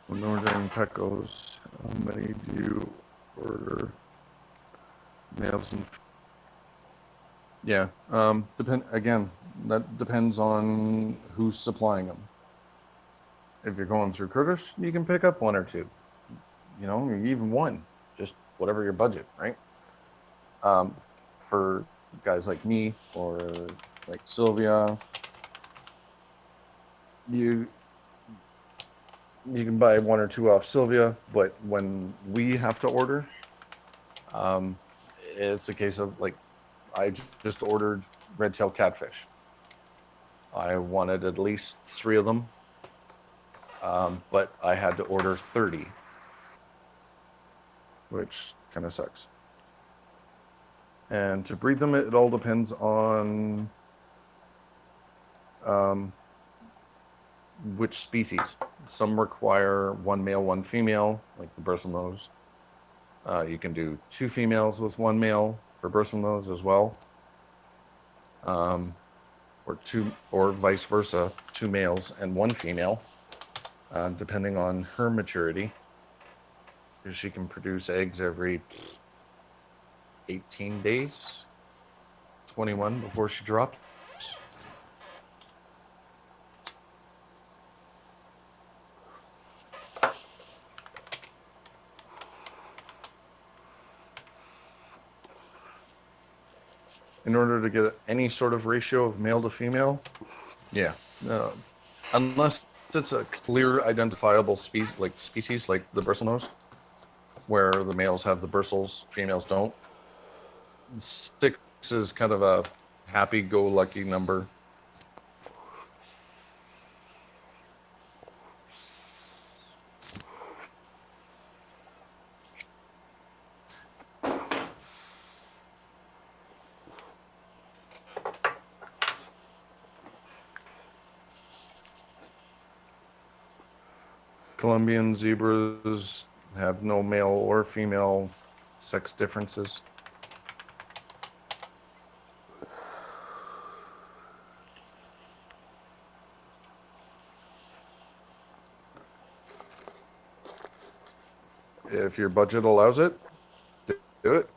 When ordering pecos, how many do you order? Males and yeah, that depends on who's supplying them. If you're going through Curtis, you can pick up one or two. Even one, just whatever your budget, right? For guys like me or like Sylvia, you can buy one or two off Sylvia, but when we have to order, it's a case of like I just ordered red-tailed catfish. I wanted at least 3 of them, but I had to order 30, which kind of sucks. And to breed them, it all depends on which species. Some require 1 male, 1 female, like the bristlenose. You can do 2 females with 1 male for bristlenose as well, or vice versa, 2 males and 1 female, depending on her maturity, because she can produce eggs every 18 days, 21 before she drops. in order to get any sort of ratio of male to female, yeah, unless it's a clear identifiable species like the bristlenose, where the males have the bristles, females don't. 6 is kind of a happy-go-lucky number. Colombian zebras have no male or female sex differences. If your budget allows it, do it.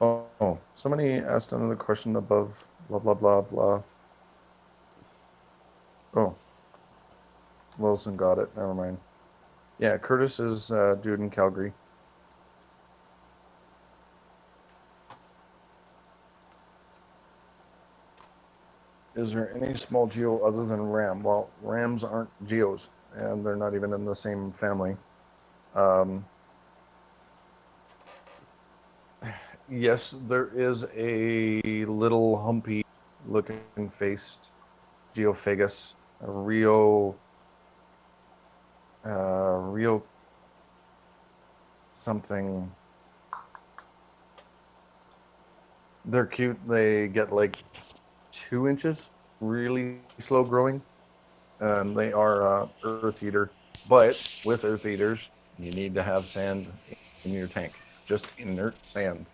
Oh, somebody asked another question above, blah, blah, blah, blah. Oh, Wilson got it. Never mind. Yeah, Curtis is a dude in Calgary. Is there any small geo other than ram? Well, rams aren't geos, and they're not even in the same family. Yes, there is a little humpy looking faced geophagus, a Rio something. They're cute. They get like 2 inches, really slow growing, and they are earth eater. But with earth eaters, you need to have sand in your tank, just inert sand.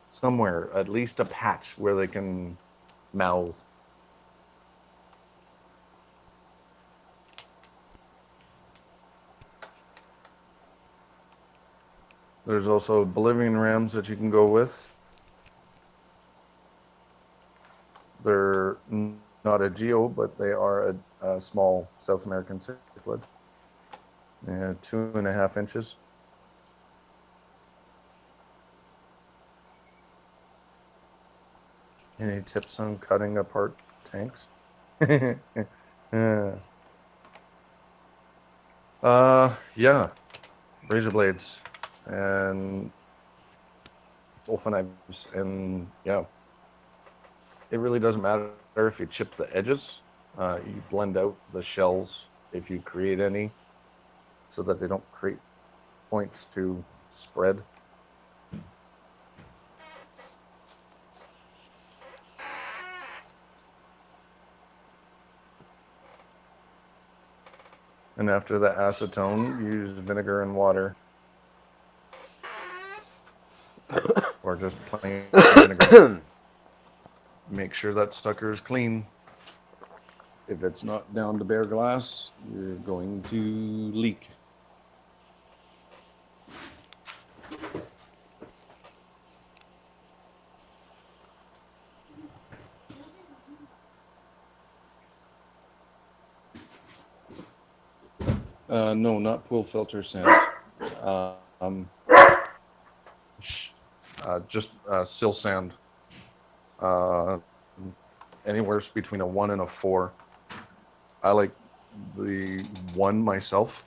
Somewhere, at least a patch where they can mouth. There's also Bolivian rams that you can go with. They're not a geo, but they are a small South American cichlid. 2.5 inches. Any tips on cutting apart tanks? Yeah, razor blades and dolphin knives, and yeah, it really doesn't matter if you chip the edges. You blend out the shells if you create any, so that they don't create points to spread. And after the acetone, use vinegar and water. Or just plain vinegar. Make sure that sucker is clean. If it's not down to bare glass, you're going to leak. No, not pool filter sand. Just sill sand. Anywhere between a 1 and a 4. I like the 1 myself.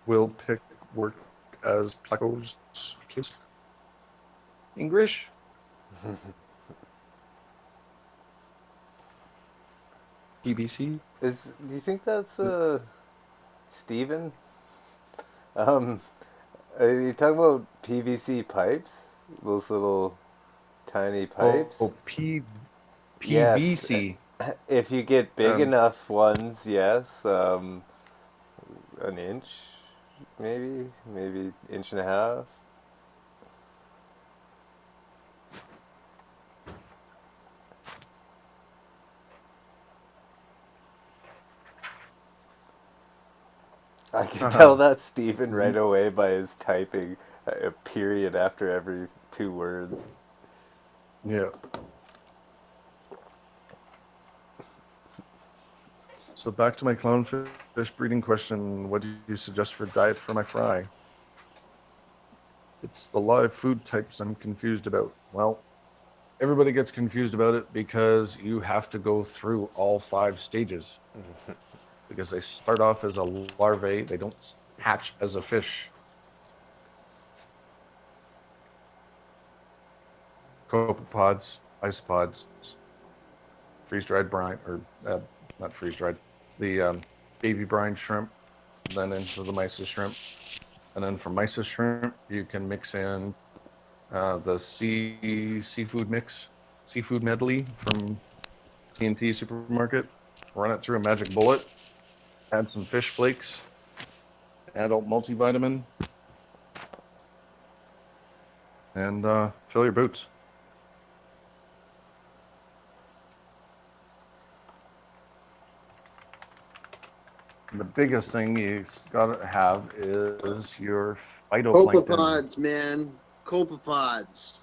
Will pick work as Placo's case. English. PVC. Do you think that's Steven? Um, are you talking about PVC pipes? Those little tiny pipes? Oh, Yes. PVC. If you get big Um, enough ones, yes. An inch, maybe inch and a half. I can tell that Steven right away by his typing a period after every two words. yeah. So back to my clownfish breeding question. What do you suggest for diet for my fry? It's the live food types I'm confused about. Well, everybody gets confused about it because you have to go through all 5 stages. Because they start off as a larvae, they don't hatch as a fish. Copepods, isopods, freeze-dried brine, or not freeze-dried, the baby brine shrimp, then into the mysis shrimp. And then from mysis shrimp, you can mix in the seafood mix, seafood medley from T&T Supermarket. Run it through a magic bullet, add some fish flakes, adult multivitamin, and fill your boots. The biggest thing you gotta have is your phytoplankton. Copepods, man. Copepods.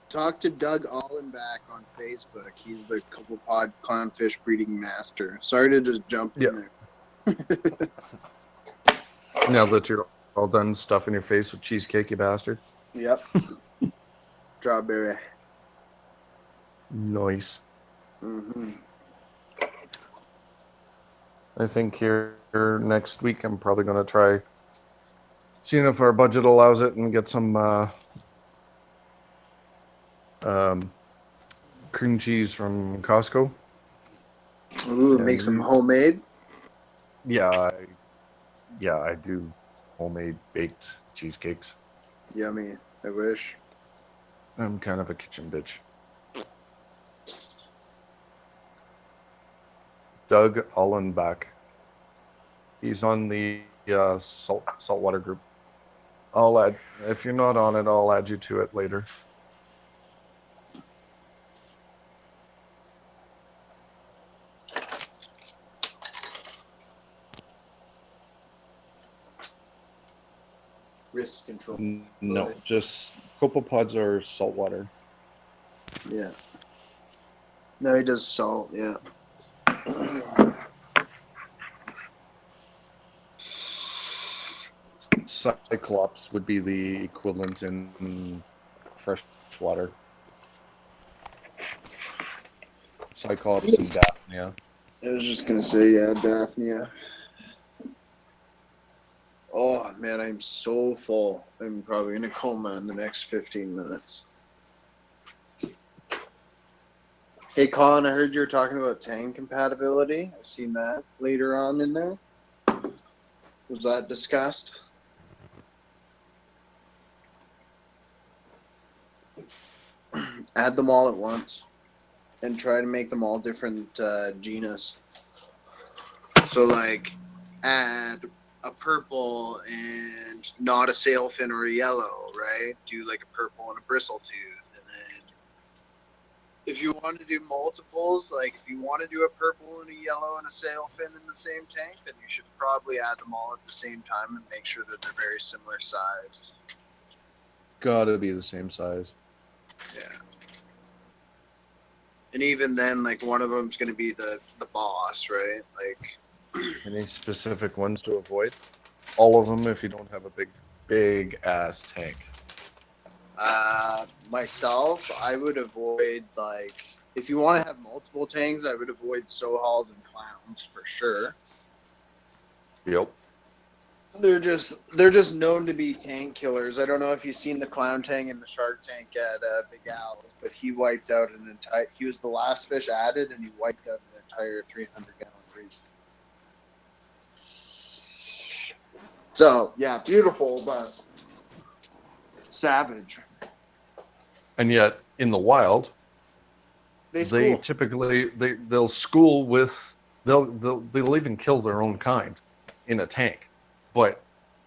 Talk to Doug Allenback on Facebook. He's the copepod clownfish breeding master. Sorry to just jump in there. Now that you're all done stuffing your face with cheesecake, you bastard. Yep. Strawberry. Nice. Mm-hmm. I think here next week I'm probably going to try seeing if our budget allows it and get some cream cheese from Costco. Ooh, make some homemade. Yeah, I do homemade baked cheesecakes. Yummy. I wish. I'm kind of a kitchen bitch. Doug Allenbach. He's on the saltwater group. I'll add, if you're not on it, I'll add you to it later. Risk control. No, just copepods are saltwater. Yeah. No, he does salt. Yeah. Cyclops would be the equivalent in fresh water. Cyclops and Daphnia. I was just gonna say, yeah, Daphnia. Oh man, I'm so full. I'm probably in a coma in the next 15 minutes. Hey Colin, I heard you were talking about tank compatibility. I seen that later on in there. Was that discussed? Add them all at once and try to make them all different genus. So like add a purple and not a sailfin or a yellow, right? Do like a purple and a bristletooth, and then if you want to do multiples, like if you want to do a purple and a yellow and a sailfin in the same tank, then you should probably add them all at the same time and make sure that they're very similar sized. Gotta be the same size. Yeah. And even then, like one of them's going to be the boss, right? Like Any specific ones to avoid? All of them if you don't have a big ass tank. Myself, I would avoid like if you want to have multiple tanks, I would avoid Sohals and Clowns for sure. Yep. They're just known to be tank killers. I don't know if you've seen the Clown tank and the Shark tank at Big Al, but he wiped out an entire. He was the last fish added, and he wiped out an entire 300-gallon reef. So yeah, beautiful, but savage. And yet, in the wild, They they school. typically they'll school with they'll even kill their own kind in a tank, but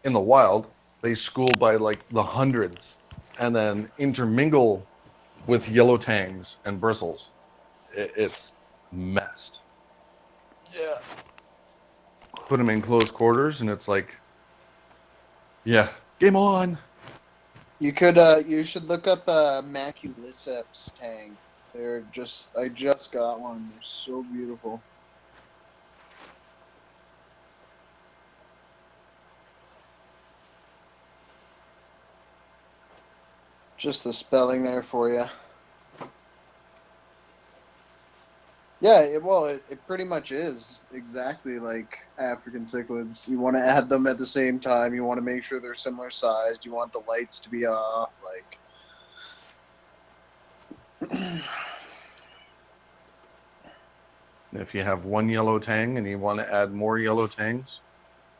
in the wild they school by like the hundreds and then intermingle with yellow tangs and bristles. It's messed. Yeah. Put them in close quarters and it's like, yeah, game on. You should look up Maculiceps tang. I just got one. They're so beautiful. Just the spelling there for you. Yeah, it pretty much is exactly like African cichlids. You want to add them at the same time. You want to make sure they're similar sized. You want the lights to be off. If you have one yellow tang and you want to add more yellow tangs,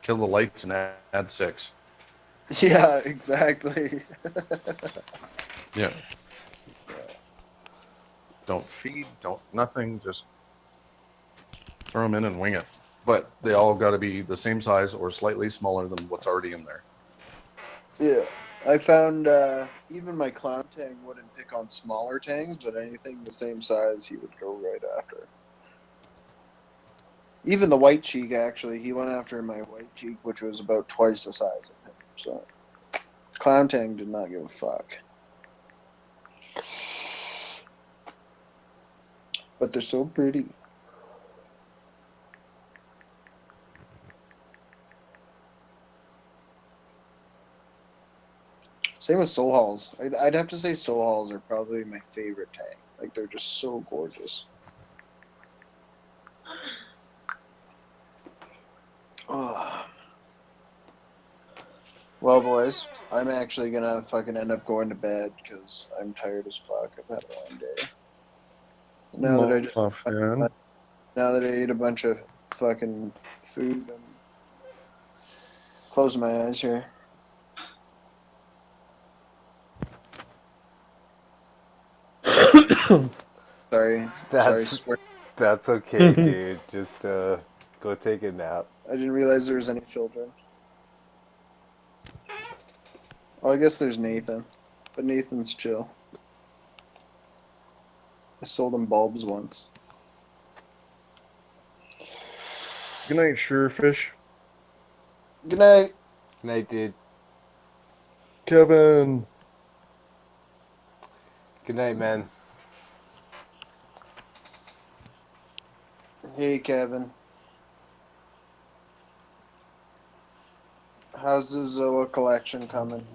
kill the lights and add 6. Yeah, exactly. Yeah. Don't feed, don't nothing, just throw them in and wing it. But they all got to be the same size or slightly smaller than what's already in there. Yeah, I found even my clown tang wouldn't pick on smaller tangs, but anything the same size, he would go right after. Even the white cheek, actually, he went after my white cheek, which was about twice the size of him. So, clown tang did not give a fuck. But they're so pretty. Same with soul halls. I'd have to say soul halls are probably my favorite tang. Like, they're just so gorgeous. Oh. Well, boys, I'm actually gonna fucking end up going to bed because I'm tired as fuck. I've had a long day. Muffin. Now that I ate a bunch of fucking food, I'm closing my eyes here. Sorry, That's swear. that's okay, dude. Just go take a nap. I didn't realize there was any children. Oh, I guess there's Nathan, but Nathan's chill. I sold him bulbs once. Good night, Surefish. Good night. Night, dude. Kevin. Good night, man. Hey, Kevin. How's the Zoa collection coming?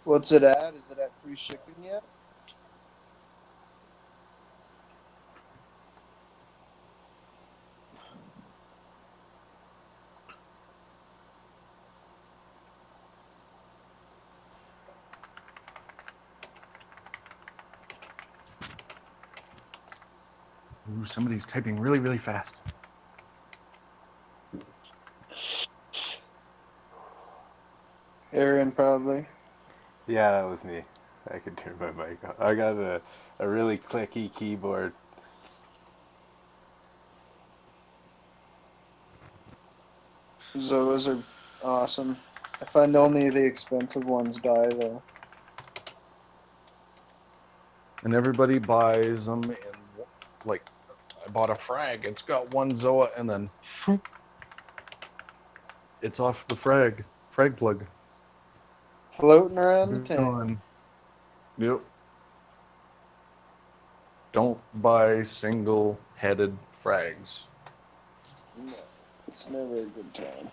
What's it at? Is it at free shipping yet? Ooh, somebody's typing really, really fast. Aaron, probably. Yeah, that was me. I could turn my mic off. I got a really clicky keyboard. Zoas are awesome. I find only the expensive ones die, though. And everybody buys them in, like, I bought a frag. It's got one Zoa and then it's off the frag plug. Floating around the tank. Gone. Yep. Don't buy single-headed frags. No, it's never a good time.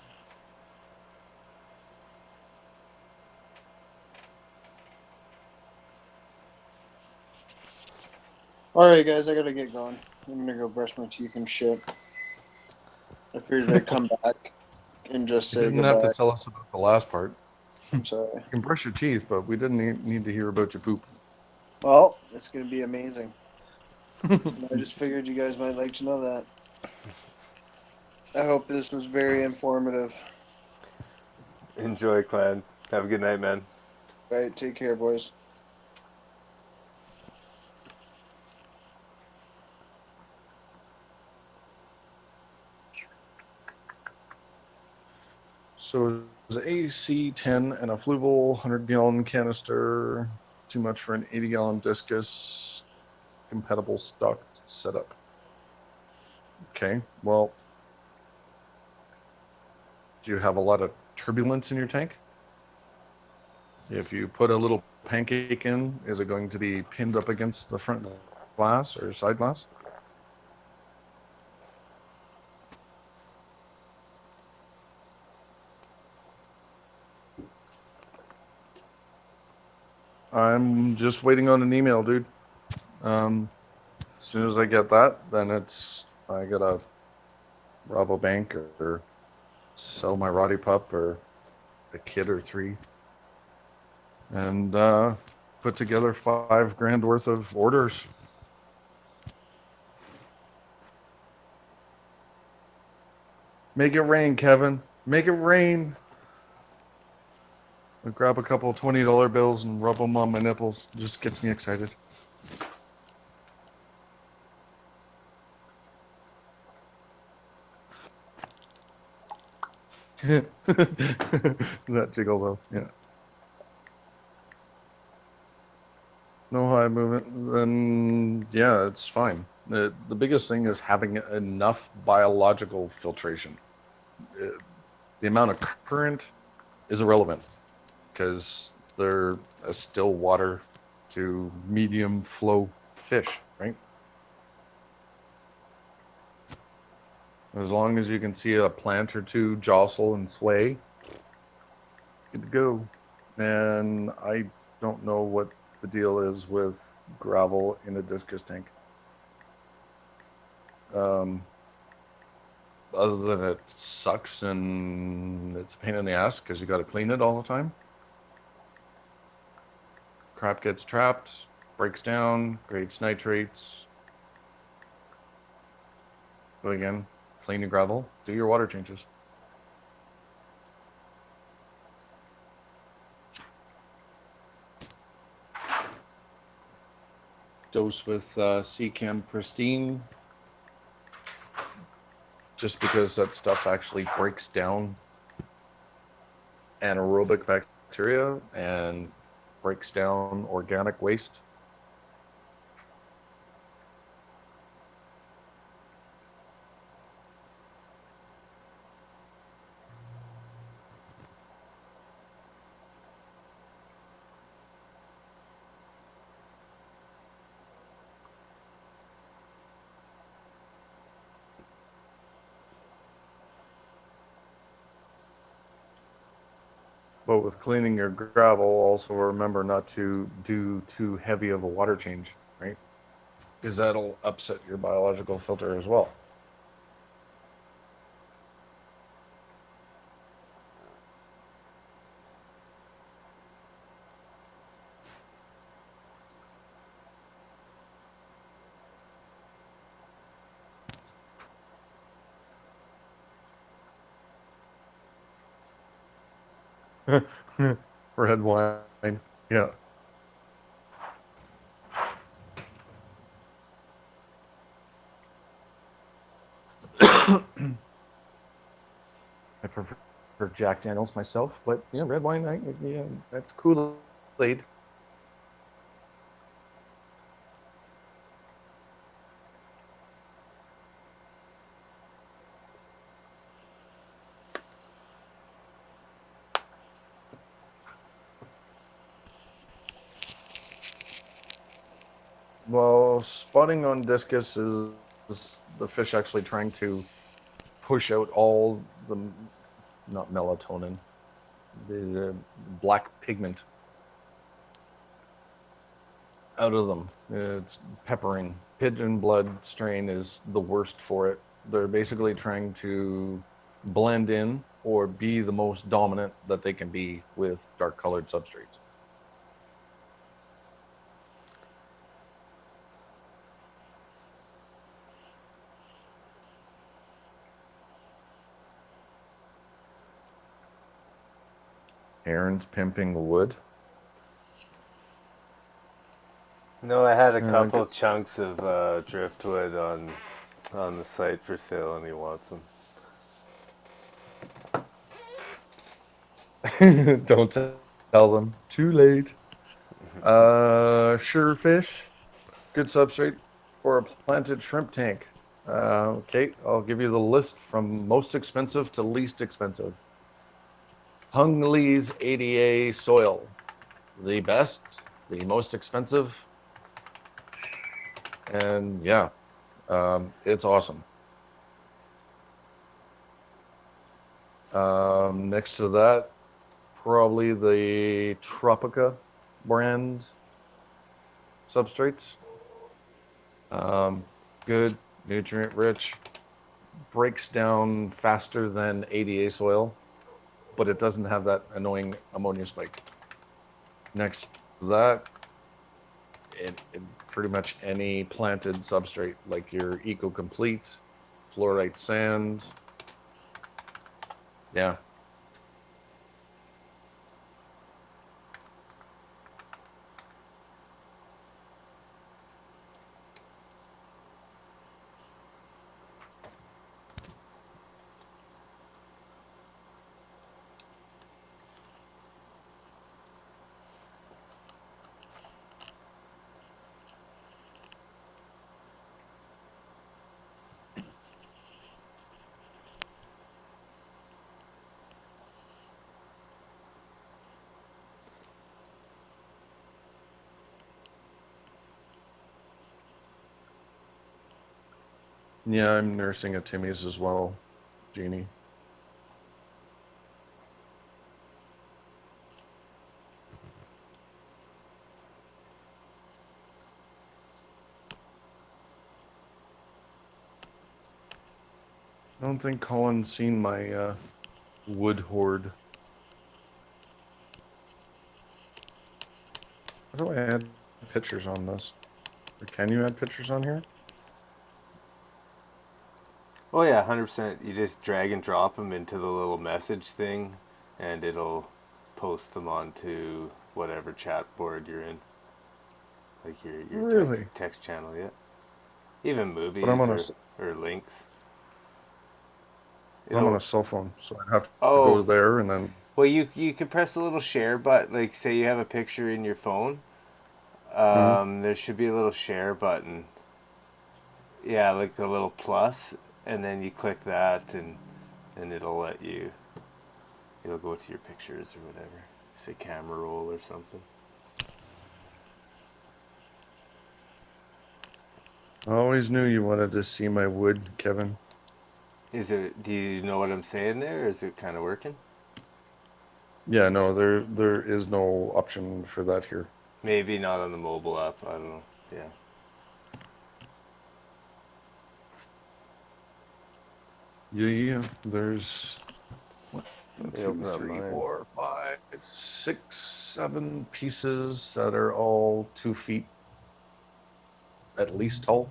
Alright, guys, I gotta get going. I'm gonna go brush my teeth and shit. I I figured I'd come back and just You say didn't have to goodbye. tell us about the last part. I'm sorry. You can brush your teeth, but we didn't need to hear about your poop. Well, it's gonna be amazing. I just figured you guys might like to know that. I hope this was very informative. Enjoy, Kland. Have a good night, man. Right, take care, boys. So is AC-10 and a Fluval 100-gallon canister too much for an 80-gallon discus compatible stock setup? Okay, well, do you have a lot of turbulence in your tank? If you put a little pancake in, is it going to be pinned up against the front glass or side glass? I'm just waiting on an email, dude. As soon as I get that, then I gotta rob a bank or sell my Roddy pup or a kid or three, and put together $5,000 worth of orders. Make it rain, Kevin. Make it rain. I grab a couple of $20 bills and rub them on my nipples. It just gets me excited. That jiggle though, yeah. No high movement, then yeah, it's fine. The biggest thing is having enough biological filtration. The amount of current is irrelevant because they're a still water to medium flow fish, right? As long as you can see a plant or two jostle and sway, good to go. And I don't know what the deal is with gravel in a discus tank. Other than it sucks and it's a pain in the ass because you got to clean it all the time. Crap gets trapped, breaks down, creates nitrates. But again, clean your gravel, do your water changes. Dose with Seachem Pristine, just because that stuff actually breaks down anaerobic bacteria and breaks down organic waste. But with cleaning your gravel, also remember not to do too heavy of a water change, right? Because that'll upset your biological filter as well. Red wine, yeah. I prefer Jack Daniels myself, but yeah, red wine, yeah, that's Kool-Aid. Well, spotting on discus is the fish actually trying to push out all the, not melatonin, the black pigment out of them. It's peppering. Pigeon blood strain is the worst for it They're basically trying to blend in or be the most dominant that they can be with dark colored substrates. Aaron's pimping wood. No, I had a Yeah, I couple think chunks of driftwood on the site for sale, and he wants them. Don't tell them. Too late. Surefish. Good substrate for a planted shrimp tank. Okay, I'll give you the list from most expensive to least expensive. Hung Lee's ADA soil. The best, the most expensive, and yeah, it's awesome. Next to that, probably the Tropica brand substrates. Good, nutrient rich, breaks down faster than ADA soil, but it doesn't have that annoying ammonia spike. Next to that, in pretty much any planted substrate, like your Eco Complete, fluorite sand. Yeah. Yeah, I'm nursing a Timmy's as well, Jeannie. I don't think Colin's seen my wood hoard. How do I add pictures on this? Or can you add pictures on here? Oh yeah, 100%. You just drag and drop them into the little message thing, and it'll post them onto whatever chat board you're in, like your Really? text channel. Yeah, even But I'm movies on or links. I'm on a It'll cell phone, so I'd have to go oh there and then. well you can press a little share button. Like say you have a picture in your phone, Mhm. there should be a little share button. Yeah, like a little plus, and then you click that, and it'll let you. It'll go to your pictures or whatever. Say camera roll or something. I always knew you wanted to see my wood, Kevin. Is it? Do you know what I'm saying there? Or is it kind of working? Yeah, no, there is no option for that here. Maybe not on the mobile app. I don't know. Yeah. Yeah, there's one, Let me two, open up three, mine. 4, 5, 6, 7 pieces that are all 2 feet at least tall.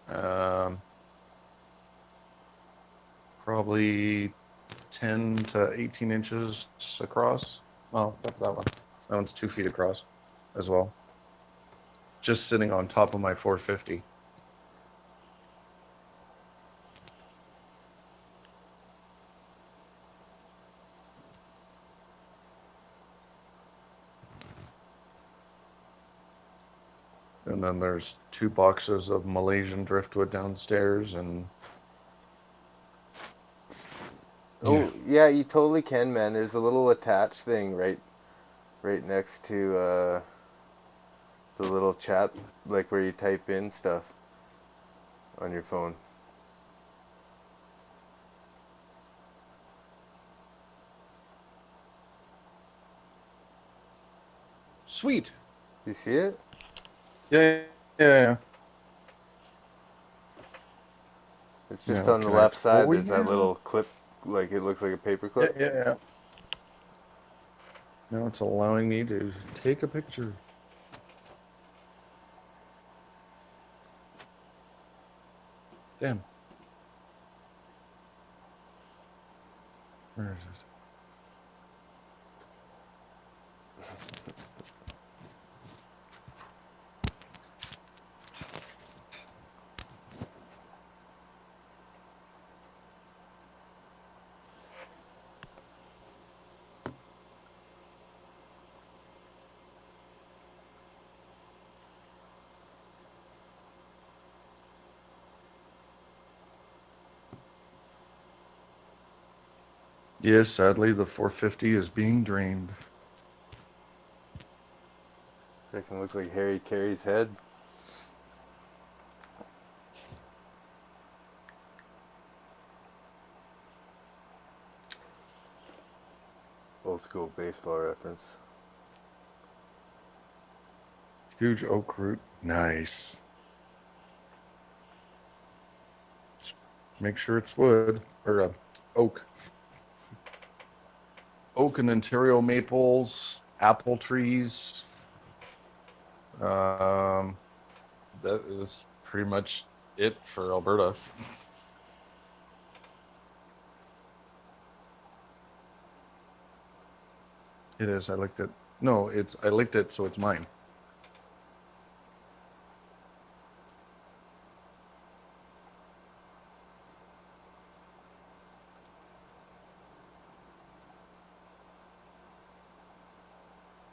Um, Probably 10 to 18 inches across. Oh, except for that one. That one's 2 feet across as well. Just sitting on top of my 450. And then there's 2 boxes of Malaysian driftwood downstairs, and yeah. Oh yeah, you totally can, man. There's a little attach thing right next to the little chat, like where you type in stuff on your phone. Sweet. You see it? Yeah, yeah, yeah. It's just Now on the left connect. side. Oh, There's that yeah. little clip, like it looks like a paper Yeah, clip. yeah, yeah. Now it's allowing me to take a picture. Damn. Where is it? Yes, sadly, the 450 is being drained. Freaking looks like Harry Carey's head. Old school baseball reference. Huge oak root. Nice. Just make sure it's wood or oak. Oak and Ontario maples, apple trees. Um, that is pretty much it for Alberta. It is. I licked it. No, I licked it, so it's mine.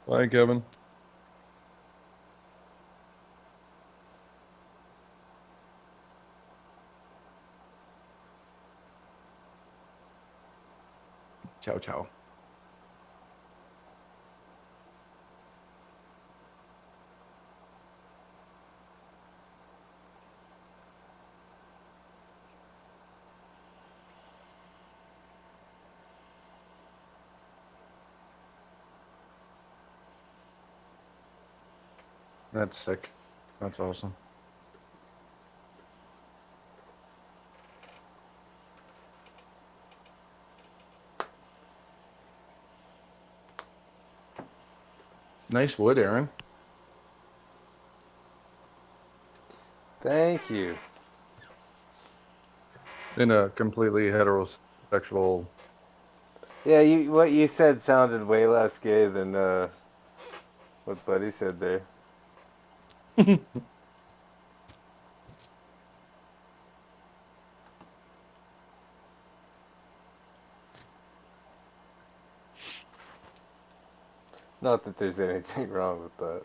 Bye, Kevin. Ciao, ciao. That's sick. That's awesome. Nice wood, Aaron. Thank you. In a completely heterosexual. Yeah, what you said sounded way less gay than what Buddy said there. Not that there's anything wrong with that.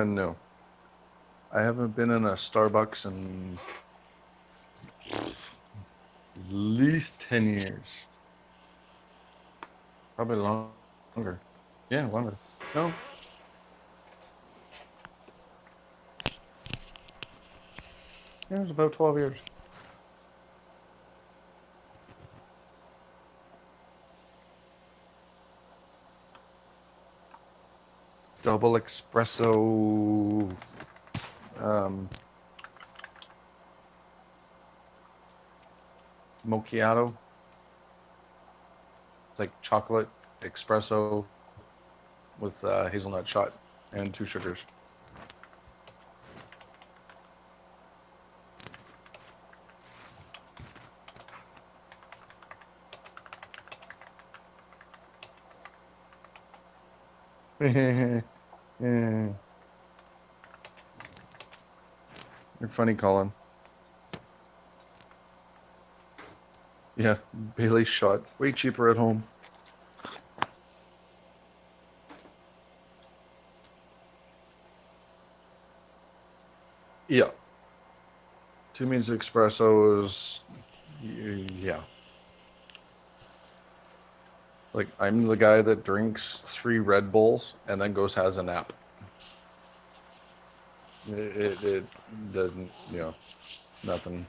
No. I haven't been in a Starbucks in at least 10 years. Probably longer. Yeah, longer. No. Yeah, it was about 12 years. Double espresso. Macchiato. It's like chocolate espresso with hazelnut shot and 2 sugars. Yeah. You're funny, Colin. Yeah, Bailey's shot. Way cheaper at home. Yeah. 2 means espressos. Yeah. Like, I'm the guy that drinks 3 Red Bulls and then goes has a nap. It doesn't, nothing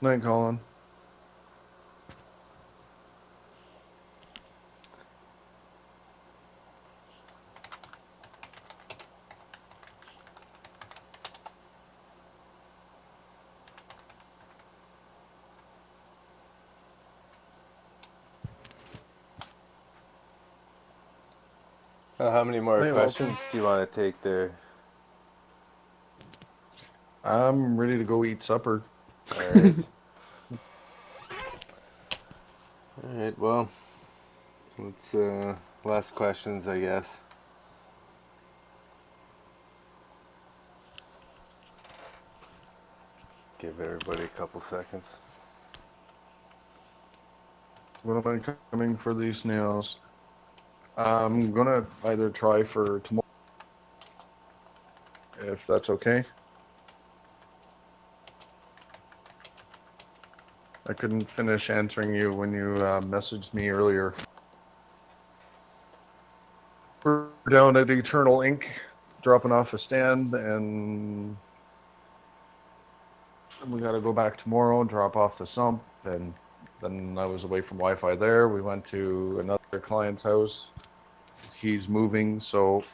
Night, Colin. How many more Night, Walter. questions do you want to take there? I'm ready to go eat supper. All right. All right. Well, let's last questions, I guess. Give everybody a couple seconds. When am I coming for these snails? I'm gonna either try for tomorrow, if that's okay. I couldn't finish answering you when you messaged me earlier. We're down at Eternal Ink, dropping off a stand, and we got to go back tomorrow, drop off the sump, and then I was away from Wi-Fi there. We went to another client's house. He's moving, so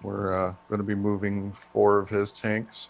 we're going to be moving 4 of his tanks.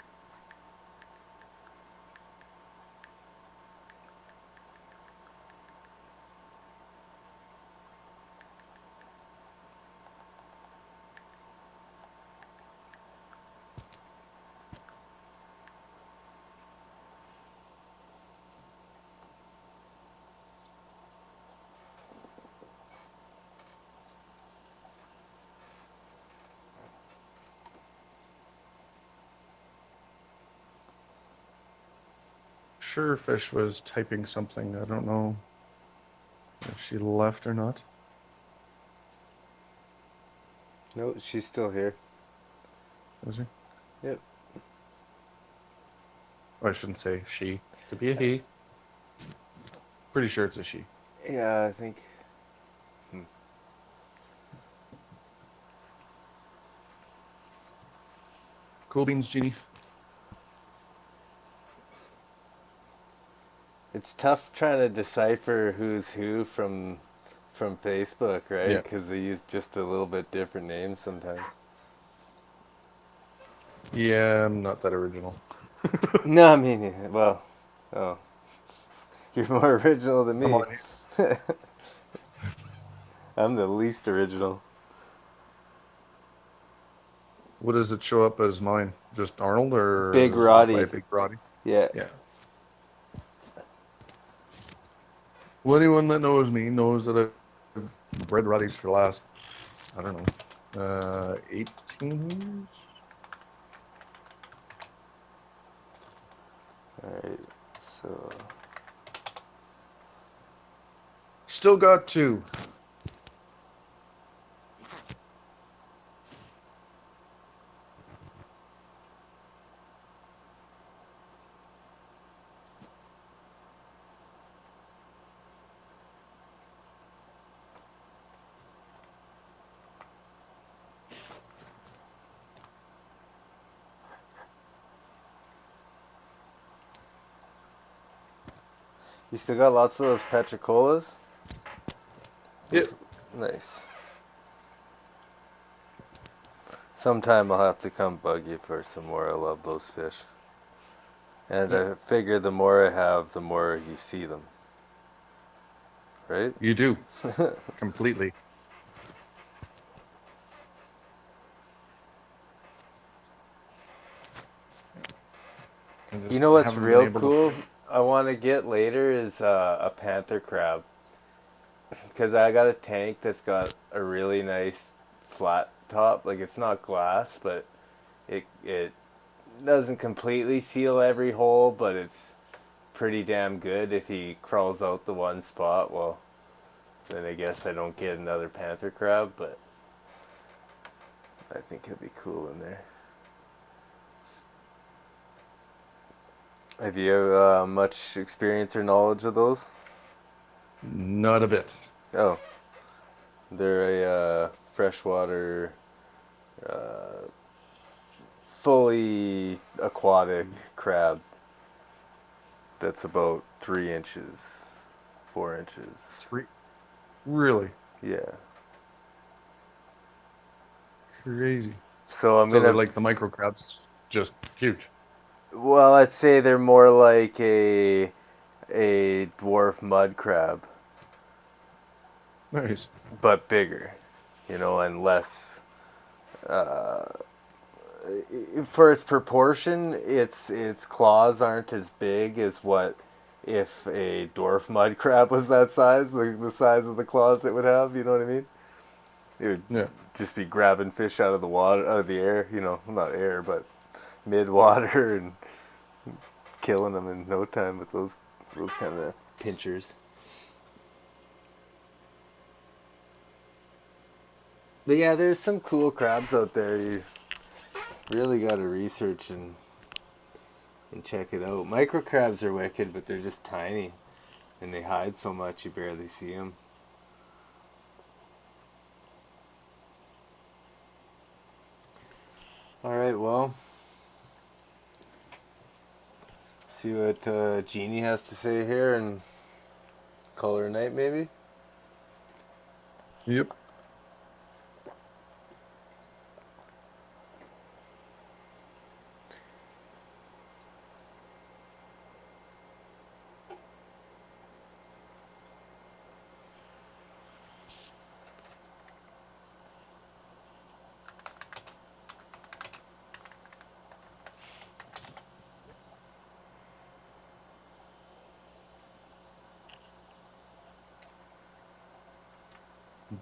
Sure, Fish was typing something. I don't know if she left or not. No, she's still here. Is she? Yep. Oh, I shouldn't say she. Could be a he. Pretty sure it's a she. Yeah, I think. Cool beans, Jeannie. It's tough trying to decipher who's who from Facebook, right? Yeah. Because they use just a little bit different names sometimes. Yeah, I'm not that original. No, I mean, well, oh, you're more original than Come me. on. I'm the least original. What does it show up as mine? Just Arnold, or Big does it go by Roddy. Big Roddy? Yeah. Yeah. Well, anyone that knows me knows that I've bred Roddies for the last, I don't know, 18 years? Alright, so. Still got 2. You still got lots of those petricolas? Yep. Nice. Sometime I'll have to come bug you for some more. I love those fish. And I figure the more I have, the more you see them. Right? You do. Completely. You know what's haven't been real able cool? to... I want to get later is a panther crab. because I got a tank that's got a really nice flat top. Like it's not glass, but it doesn't completely seal every hole, but it's pretty damn good. If he crawls out the one spot, well, then I guess I don't get another panther crab, but I think it'd be cool in there. Have you much experience or knowledge of those? Not a bit. Oh, they're a freshwater, fully aquatic crab that's about 3 inches, 4 inches. Three. Really Yeah. crazy. So I'm So they're gonna. like the micro crabs, just huge. Well, I'd say they're more like a dwarf mud crab, Nice. but bigger, and less. For its proportion, its claws aren't as big as what if a dwarf mud crab was that size, the size of the claws it would have. You know what I mean? It would Yeah. just be grabbing fish out of the water, out of the air. Not air, but mid water and killing them in no time with those kind of pinchers. But yeah, there's some cool crabs out there. You really got to research and check it out. Micro crabs are wicked, but they're just tiny, and they hide so much you barely see them. All right, well, see what Jeannie has to say here, and call her a night, maybe. Yep.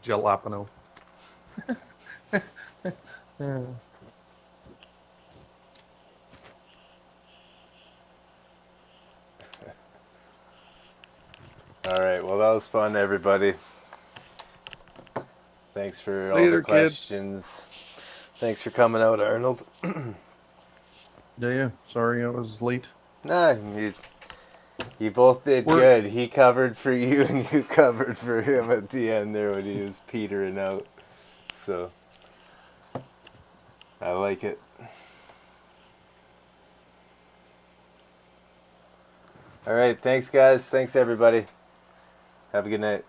Jalapeno. Yeah. All right, well, that was fun, everybody. Thanks for all the Later, kids. questions. Thanks for coming out, Arnold. Yeah. Sorry I was late. Nah, you both did good. He covered for you, and you covered for him at the end there when he was petering out. So, I like it. All right, thanks, guys. Thanks, everybody. Have a good night.